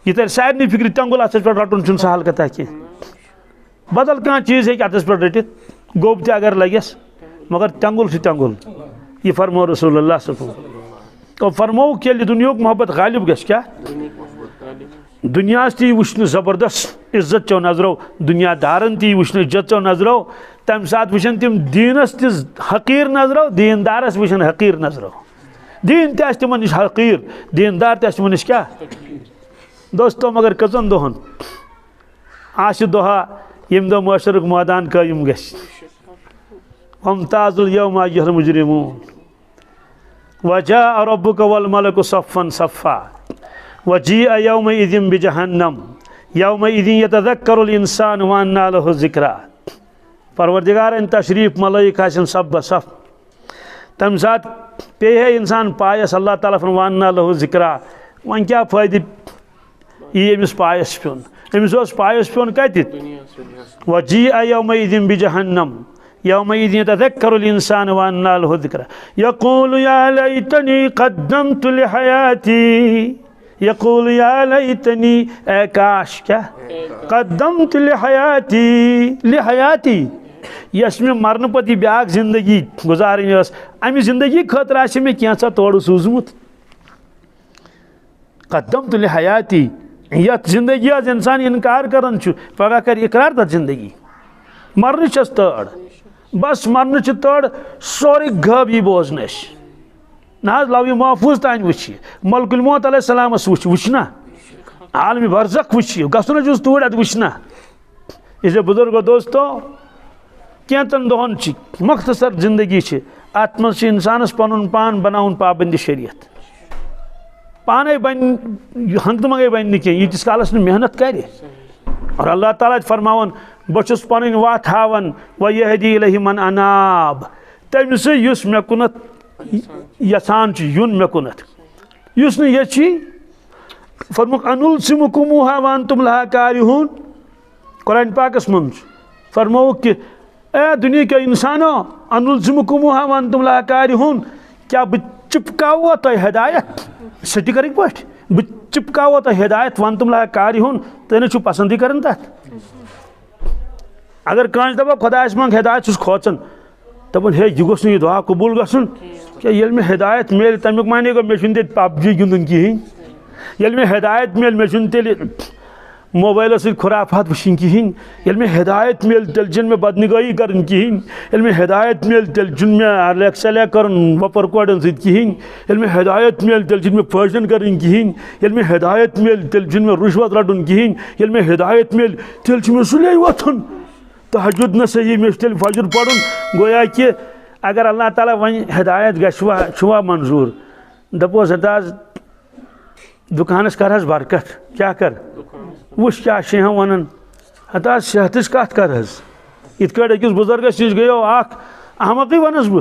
یہِ ترِ سارنٕے فِکرِ تٮ۪نٛگُل اَتھس پٮ۪ٹھ رٹُن چھُنہٕ سہل کتھا کینٛہہ بدل کانٛہہ چیٖز ہیٚکہِ اَتھس پٮ۪ٹھ رٔٹِتھ گوٚب تہِ اگر لگٮ۪س مگر تنگل سے تنگل یہ فرمو رسول اللہ صلی اللہ علیہ وسلم اور فرمو کہ دنیا محبت غالب گھس کیا دنیا تی وچن زبردست عزت چو نظرو دنیا دارن تی وچن عزت چو نظرو تم سات وچن تم دینس تی حقیر نظرو دیندارس وچن حقیر نظرو دین تی تمن نش حقیر دیندار تی تمن نش کیا دوستو مگر کزن دہن آش دہا یم دو معاشرک میدان قائم گھس وامتاز اليوم ایھا المجرمون وجاء ربك والملك صفا صفا وجيء يومئذ بجهنم يومئذ يتذكر الانسان وانى له الذكرى پروردگار ان تشریف ملائک آسن صف بصف تم سات پے ہے انسان پایس اللہ تعالیٰ فرمان له الذکرى وان کیا فائدہ یہ امس پایس پیون امس اس پایس پیون کتت وجيء يومئذ بجهنم يومئذ يتذكر الإنسان وأنى له الذكرى يقول يا ليتني قدمت لحياتي يقول يا ليتني كاش کیا قدمت لحياتي یس میں مرن پتی بیاک زندگی گزارن یس امی زندگی خاطر آسہ میں کینسا توڑ سوزمت قدمت لحياتي یت زندگی از انسان انکار کرن پگہ کر اقرار تر زندگی مرن چس تڑ بس مرن تڑ سوری غبی بوزنس نا لو محفوظ تان وچی ملک الموت علیہ السلام وچنا عالم برزخ وچی گھن جس تور ات وچنا اس بزرگو دوستو کینتن دہن مختصر زندگی ات مز انسانس پن پان بناؤن پابند شریعت پانے بن ہنگتہ منگے بن کی یتس کالس محنت کر اور اللہ تعالیٰ فرماون بچس پن وت ہاون ویہدی الیہ من اناب تمس یس مے کنت یسان یون مے کنت یس نہ یچی فرموک انلزمکموہا وانتم لہا کارہون قرآن پاکس من فرموک کہ اے دنیا کے انسانو انلزمکموہا وانتم لہا کارہون کیا بہ چپکاو تہ ہدایت سٹیکرک پٹ بہ چپکاو تہ ہدایت وانتم لہا کارہون تہ نہ چھو پسندی کرن تت اگر کانچ دپا خدایس منگ ہدایت چھس کھوچن دپن ہے یہ گوس یہ دعا قبول گھن کہ یل میں ہدایت مل تمیک مانے گو مے چھن تیل پب جی گندن کہین یل میں ہدایت مل مے چھن تیل موبائل سی خرافات وچن کہین یل میں ہدایت مل تیل جن میں بدنگاہی کرن کہین یل میں ہدایت مل تیل جن میں الیکسلے کرن وپر کوڑن ست کہین یل میں ہدایت مل تیل جن میں فیشن کرن کہین یل میں ہدایت مل تیل جن میں رشوت رٹن کہین یل میں ہدایت مل تیل چھ میں سلے وتھن تہجد نہ صحیح میں تیل فجر پڑھن گویا کہ اگر اللہ تعالیٰ ون ہدایت گھوا چھوا منظور دپوس ہتاز دکانس کرس برکت کیا کر وش کیا ہم ونان ہتاز صحتچ کت کر ات کٹ اکس بزرگس نش گیو اخ احمقی ونس بہ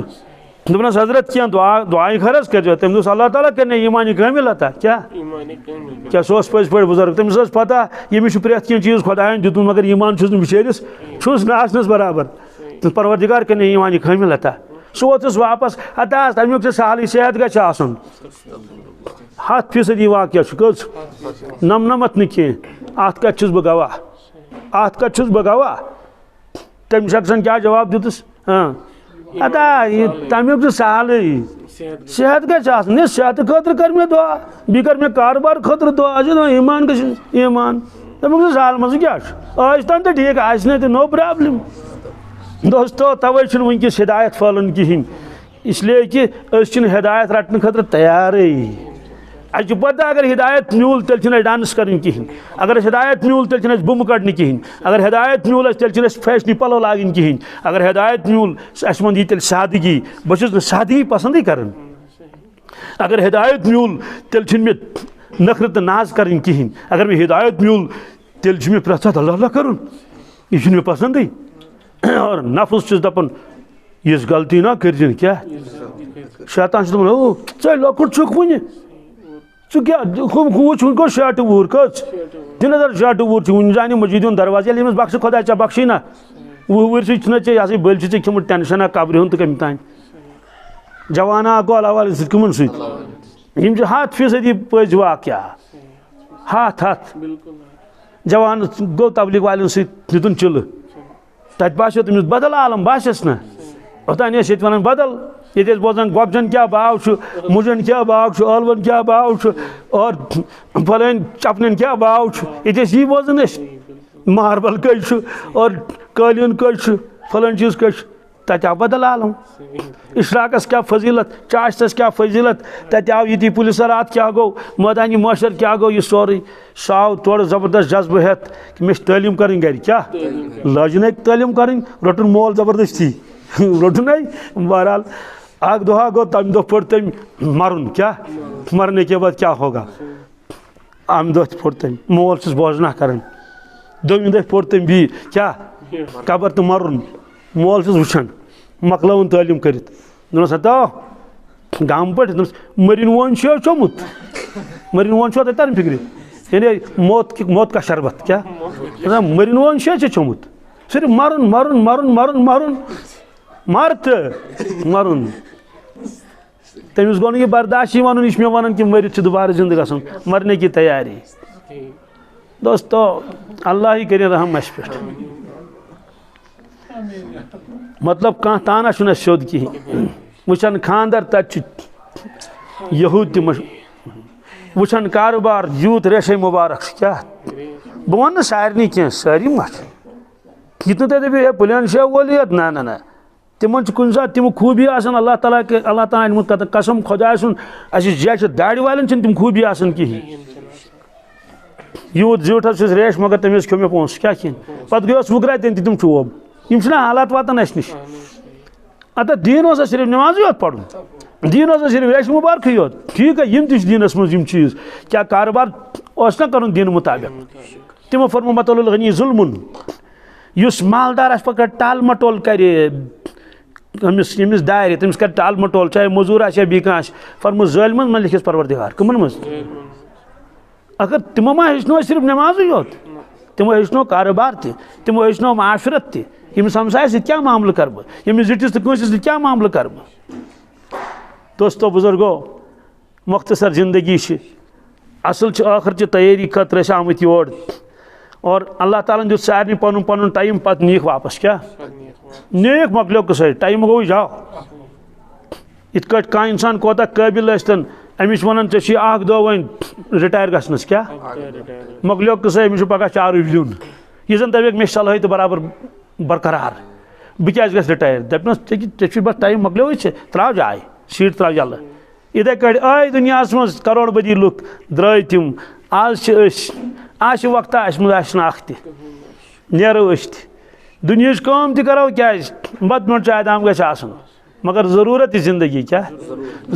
دپنس حضرت کیا دعائیں خرچ کر تم دس اللہ تعالیٰ کرنے ایمان کامل عطا کیا سو پز پہ بزرگ تمس پتہ یمس پریت کی چیز خدائن دتن مگر ایمان چھس بچیرس چھس نا آسنس برابر تو پروردگار کرنے ایمان کامل عطا سہ ووتس واپس ہتاز تمیک سہل صحت گھس آسن 100% واقعہ کز نمنمت نہ کی ات کت چھس بہ گواہ ات کت چھس بہ گواہ تم شخصن کیا جواب دتس ادا تمیک سہل صحت گھس آسن صحت خاطر کر میں دعا بی کر میں کاروبار خاطر دعا ایمان گھس ایمان تمیک سہل مز کیا آج تان تو ٹھیک آج تو نو پرابلم دوستو توے چھن ونکس ہدایت پھلن کہین اس لیے کہ اس چھن ہدایت رٹنے خاطر تیار اچھا پتہ اگر ہدایت میول تیل چھن ڈانس کرن کہین اگر ہدایت میول تیل چھن بم کڑن کہین اگر ہدایت میول تیل چھن فیشنی پلو لاگن کہین اگر ہدایت میول اس من دی تیل سادگی بچس سادگی پسند کرن اگر ہدایت میول تیل چھن میں نخرت ناز کرن کہین اگر میں ہدایت میول تیل چھن میں پرسات اللہ اللہ کرن یہ چھن میں پسند اور نفس چھس دپن یہ غلطی نہ کرجن کیا شیطان چھس دپن او ژے لۄکُٹ چھُکھ وُنہِ ژٕ کیٛاہ وٕچھ وٕنۍ گوٚو شیٹہٕ وُہُر کٔژ دِ نظر شیٹہٕ وُہُر چھُ وٕنہِ زانہِ مٔجیٖد ہُنٛد دروازٕ ییٚلہِ أمِس بخشہِ خۄداے ژےٚ بخشی نا وُہ وٕرۍ چھُنہ ژےٚ یہِ ہسا بٔلۍ چھُ ژےٚ کھیوٚمُت ٹٮ۪نشَنا قبرِ ہُنٛد تہٕ کَمہِ تانۍ جوانا کال حوالہٕ سۭتۍ کٕمن سۭتۍ یِم چھِ 100% پٔزۍ واقعہ 100 جوان گوٚو تبلیغ والٮ۪ن سۭتۍ دِتُن چِلہٕ تتہِ باسیو تٔمِس بدل عالم باسیس نا اوتان ٲسۍ ییٚتہِ وَنان بدل ییٚتہِ ٲسۍ بوزان گۄگجن کیٛاہ بھاو چھُ مُجن کیٛاہ بھاو چھُ ٲلوَن کیٛاہ بھاو چھُ اور فلٲنۍ چپنٮ۪ن کیٛاہ بھاو چھُ ییٚتہِ ٲسۍ یی بوزان أسۍ ماربل کٔہۍ چھُ اور قٲلیٖن کٔہۍ چھُ فلٲنۍ چیٖز کٔہۍ چھُ تَتہِ آو بدل عالم اشراقس کیٛاہ فضیٖلت چاشتس کیٛاہ فضیٖلت تَتہِ آو ییٚتی پُلس رات کیٛاہ گوٚو مٲدانہِ معاشر کیٛاہ گوٚو یہِ سورُے سُہ آو تورٕ زبردست جذبہٕ ہٮ۪تھ کہِ مےٚ چھِ تعلیٖم کَرٕنۍ گرِ کیٛاہ لٲجِن اَتہِ تعلیٖم کَرٕنۍ روٚٹُن مول زبردستی روٚٹُن بہرحال اکھ دۄہ گوٚو تَمہِ دۄہ پوٚر تٔمۍ مَرُن کیٛاہ مرنے کے بعد کیٛاہ ہوگا اَمہِ دۄہ تہِ پوٚر تٔمۍ مول چھُس بوزنا کران دوٚیمہِ دۄہ پوٚر تٔمۍ بیٚیہِ کیٛاہ قبر تہٕ مَرُن مول چھُس وٕچھان مۄکلٲوٕن تعلیٖم کٔرِتھ دوٚپنَس ہتا گامہٕ پٲٹھۍ دوٚپنَس مٔرِنۍ وون چھُ چومُت مٔرِنۍ وون چھُوا تۄہہِ تران فِکرِ یعنی موت کا شربت کیٛاہ مٔرِنۍ وون چھُ ژےٚ چومُت صرف مَرُن مَرُن مَرُن مَرُن مَرُن مر تہٕ مَرُن تٔمِس گوٚو نہٕ یہِ برداشی وَنُن یہِ چھُ مےٚ وَنان کہِ مٔرِتھ چھُ دُبارٕ زِندٕ گژھُن مرنے کی تیاری دوستو اللہ ہی کٔرِنۍ رحم اَسہِ پٮ۪ٹھ مطلب کانٛہہ تانا چھُنہٕ اَسہِ سیوٚد کِہیٖنۍ وٕچھان خاندر تَتہِ چھُ یہوٗد تہِ وٕچھان کاروبار یوٗت ریشے مُبارک چھُ کیٛاہ بہٕ وَنہٕ نہٕ سارنٕے کینٛہہ سٲری ما چھِ یہِ نہٕ تُہۍ دٔپِو ہے پٕلین شاہ وول یوت نہ تِمن چھِ کُنہِ ساتہٕ تِم خوٗبی آسان اللہ تعالیٰ أنمُت قسم خۄداے سُنٛد اَسہِ جیسے دارِ والٮ۪ن چھِنہٕ تِم خوٗبی آسان کِہیٖنۍ یوٗت زیوٗٹھ چھُس ریش مگر تٔمۍ حظ کھیوٚ مےٚ پونٛسہٕ کیٛاہ کھٮ۪ن پَتہٕ گٔیوس وُگراتٮ۪ن تہِ تِم چوب یِم چھِنہ حالات واتان اَسہِ نِش اَدٕ دیٖن اوسا صرف نٮ۪مازٕے یوت پَرُن دیٖن اوسا صرف ریشہِ مُبارکٕے یوت ٹھیٖک ہے یِم تہِ چھِ دیٖنَس منٛز یِم چیٖز کیٛاہ کاروبار اوس نہ کَرُن دیٖنہٕ مُطابق تِمو فرمو مَتَلُ الغنی ظُلمُن یُس مالدار آسہِ پَتہٕ کَرِ ٹال مٹول کَرِ ییٚمِس دارِ تٔمِس کَرِ ٹال مٹول چاہے موٚزوٗر آسہِ یا بیٚیہِ کانٛہہ آسہِ فرمو ظٲلمَن منٛز لیکھٮ۪س پروردِگار کٕمَن منٛز اگر تِمو ما ہیٚچھنو أسۍ صرف نٮ۪مازٕے یوت تِمو ہیٚچھنو کاروبار تہِ تِمو ہیٚچھنو معاشرت تہِ ییٚمِس ہمسایَس سۭتۍ کیٛاہ معاملہٕ کَرٕ بہٕ ییٚمِس زِٹھِس تہٕ کٲنٛسہِ سۭتۍ کیٛاہ معاملہٕ کَرٕ بہٕ دوستو بُزرگو مۄختصر زندگی چھِ اَصٕل چھِ ٲخرچہِ تیٲری خٲطرٕ أسۍ آمٕتۍ یور اور اللہ تعالیٰ ہن دیُت سارنٕے پَنُن پَنُن ٹایم پَتہٕ نِیِکھ واپَس کیٛاہ نیٖکھ مۄکلیو قٕصے ٹایم گوٚوٕے جاو یِتھ کٲٹھۍ کانٛہہ اِنسان کوتاہ قٲبِل ٲسۍتَن أمِس چھِ وَنان ژےٚ چھُے اَکھ دۄہ وۄنۍ رِٹایر گژھنَس کیٛاہ مۄکلیو قٕصے أمِس چھُ پگاہ چارٕج دیُن یہِ زَن دَپٮ۪کھ مےٚ چھِ صلٲحیت برابر برقرار بہٕ کیٛازِ گژھٕ رِٹایر دَپنَس ژےٚ چھُے بَس ٹایم مۄکلیوٕے ژےٚ ترٛاو جاے سیٖٹ ترٛاو یَلہٕ یِتھَے کٲٹھۍ آے دُنیاہَس منٛز کَروڑ بٔدی لُکھ درٛاے تِم آز چھِ أسۍ آز چھِ وقتہ اَسہِ منٛز آسہِ نہٕ اَکھ تہِ نیرو أسۍ تہِ دُنہِچ کٲم تہِ کَرو کیٛازِ بَتہٕ پیوٚنٛڈ چاے دام گژھِ آسُن مگر ضروٗرت زندگی کیٛاہ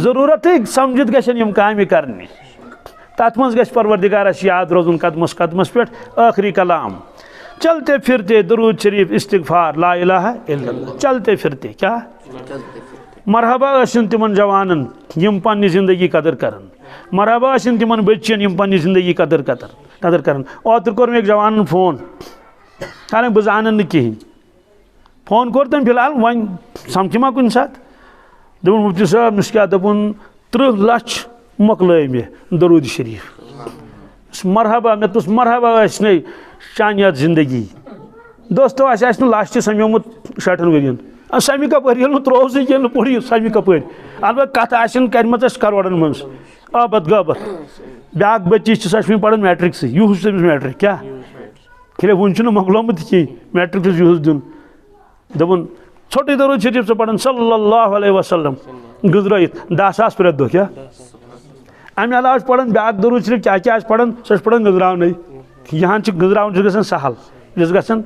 ضروٗرتٕے سَمجِتھ گژھن یِم کامہِ کَرنہِ تَتھ منٛز گژھِ پروردِگارَس یاد روزُن قدمَس قدمَس پٮ۪ٹھ ٲخری کلام چلتے پھرتے درود شریف استغفار لا الہ الا اللہ چلتے پھرتے کیٛاہ مرحبا ٲسِن تِمن جوانن یِم پننہِ زندگی قدر کرن مرحبا ٲسِن تِمن بٔچین یِم پننہِ زندگی قدر کرن اوترٕ کوٚر مےٚ أکۍ جوانن فون حالانکہِ بہٕ زانن نہٕ کِہینۍ فون کوٚر تٔمۍ فِلحال وۄنۍ سَمکھِ ما کُنہِ ساتہٕ دوٚپُن مُفتی صٲب مےٚ چھُ کیٛاہ دوٚپُن 30 لَچھ مۄکلٲے مےٚ درود شریٖف مرحبا مےٚ دوٚپُس مرحبا ٲسنَے چانہِ یَتھ زندگی دوستو اَسہِ آسہِ نہٕ لَچھ تہِ سَمیومُت 60 ؤرۍیَن سَمہِ کَپٲرۍ ییٚلہِ نہٕ ترٛووسٕے ییٚلہِ نہٕ پوٚرُے سَمہِ کَپٲرۍ البتہ کَتھ آسن کَرِمَژ اَسہِ کَرورَن منٛز آبت غٲبت بیٛاکھ بٔچی چھِ سۄ چھِ وٕنہِ پَران میٹرِکسٕے یِہُس چھُ تٔمِس میٹرِک کیٛاہ کھِلے وٕنہِ چھُنہٕ مۄکلومُت کِہیٖنۍ میٹرِک چھُس یِہُس دیُن دوٚپُن ژھوٚٹُے درود شریٖف ژٕ پَران صلی اللہ علیہ وسلم گٔنٛزرٲیِتھ 10,000 پرٛٮ۪تھ دۄہ کیٛاہ اَمہِ علاوٕ چھِ پَران بیٛاکھ درود شریٖف کیٛاہ کیٛاہ آسہِ پَران سۄ چھِ پَران گٔنٛزراونَے یِہَن چھِ گٔنٛزراوُن چھُ گژھان سہل یہِ چھُ گژھان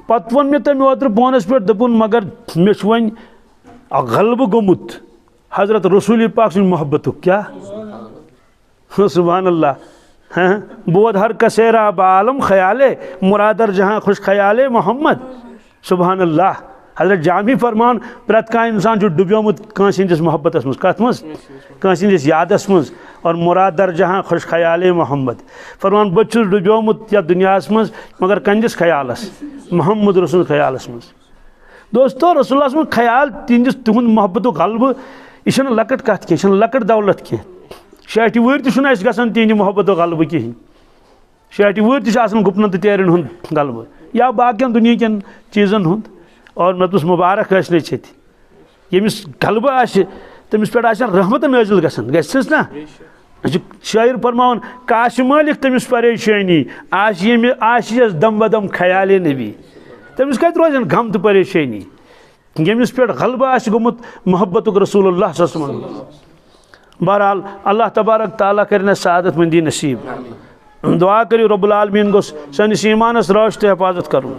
پَتہٕ ووٚن مےٚ تٔمۍ اوترٕ فونَس پٮ۪ٹھ دوٚپُن مگر مےٚ چھُ وۄنۍ غلبہٕ گوٚمُت حضرت رسوٗل پاک سٕنٛدِ محبتُک کیٛاہ سبحان اللہ بود ہر کسیرا بعالم خیالے مرادر جہاں خوش خیالے محمد سبحان اللہ حضرت جامی فرمان پرٛٮ۪تھ کانٛہہ اِنسان چھُ ڈُبیومُت کٲنٛسہِ ہِنٛدِس محبتَس منٛز کَتھ منٛز کٲنٛسہِ ہِنٛدِس یادَس منٛز اور مرادر جہاں خوش خیالے محمد فرمان بہٕ چھُس ڈُبیومُت یَتھ دُنیاہَس منٛز مگر کَنٛدِس خیالَس محمد رسول خیالَس منٛز دوستو رسول اللہ سُنٛد خیال تِہُنٛد محبتُک غلبہٕ یہِ چھَنہٕ لۄکٕٹ کَتھ کینٛہہ یہِ چھَنہٕ لۄکٕٹ دولت کینٛہہ 60 وُہٕرۍ تہِ چھُنہٕ اَسہِ گژھان تِہنٛدِ محبتُک غلبہٕ کِہیٖنۍ 60 وُہٕرۍ تہِ چھُ آسان گُپنن تہٕ تیرٮ۪ن ہُنٛد غلبہٕ یا باقین دُنہِکٮ۪ن چیٖزن ہُنٛد اور مطلب مبارک نچت یمس غلبہ آسہ تمس پہ رحمت نازل گھس نا شاعر فرماون کاش مالک تمس پریشانی آس دم بدم خیال نبی تمس کت روزن غم تو پریشانی یمس پہ غلبہ آس گومت محبت رسول اللہ صلی اللہ علیہ وسلم بہرحال اللہ تبارک تعالیٰ کرنا سعادت مندی نصیب دعا کریو رب العالمین گوس سانس ایمانس راشت حفاظت کرو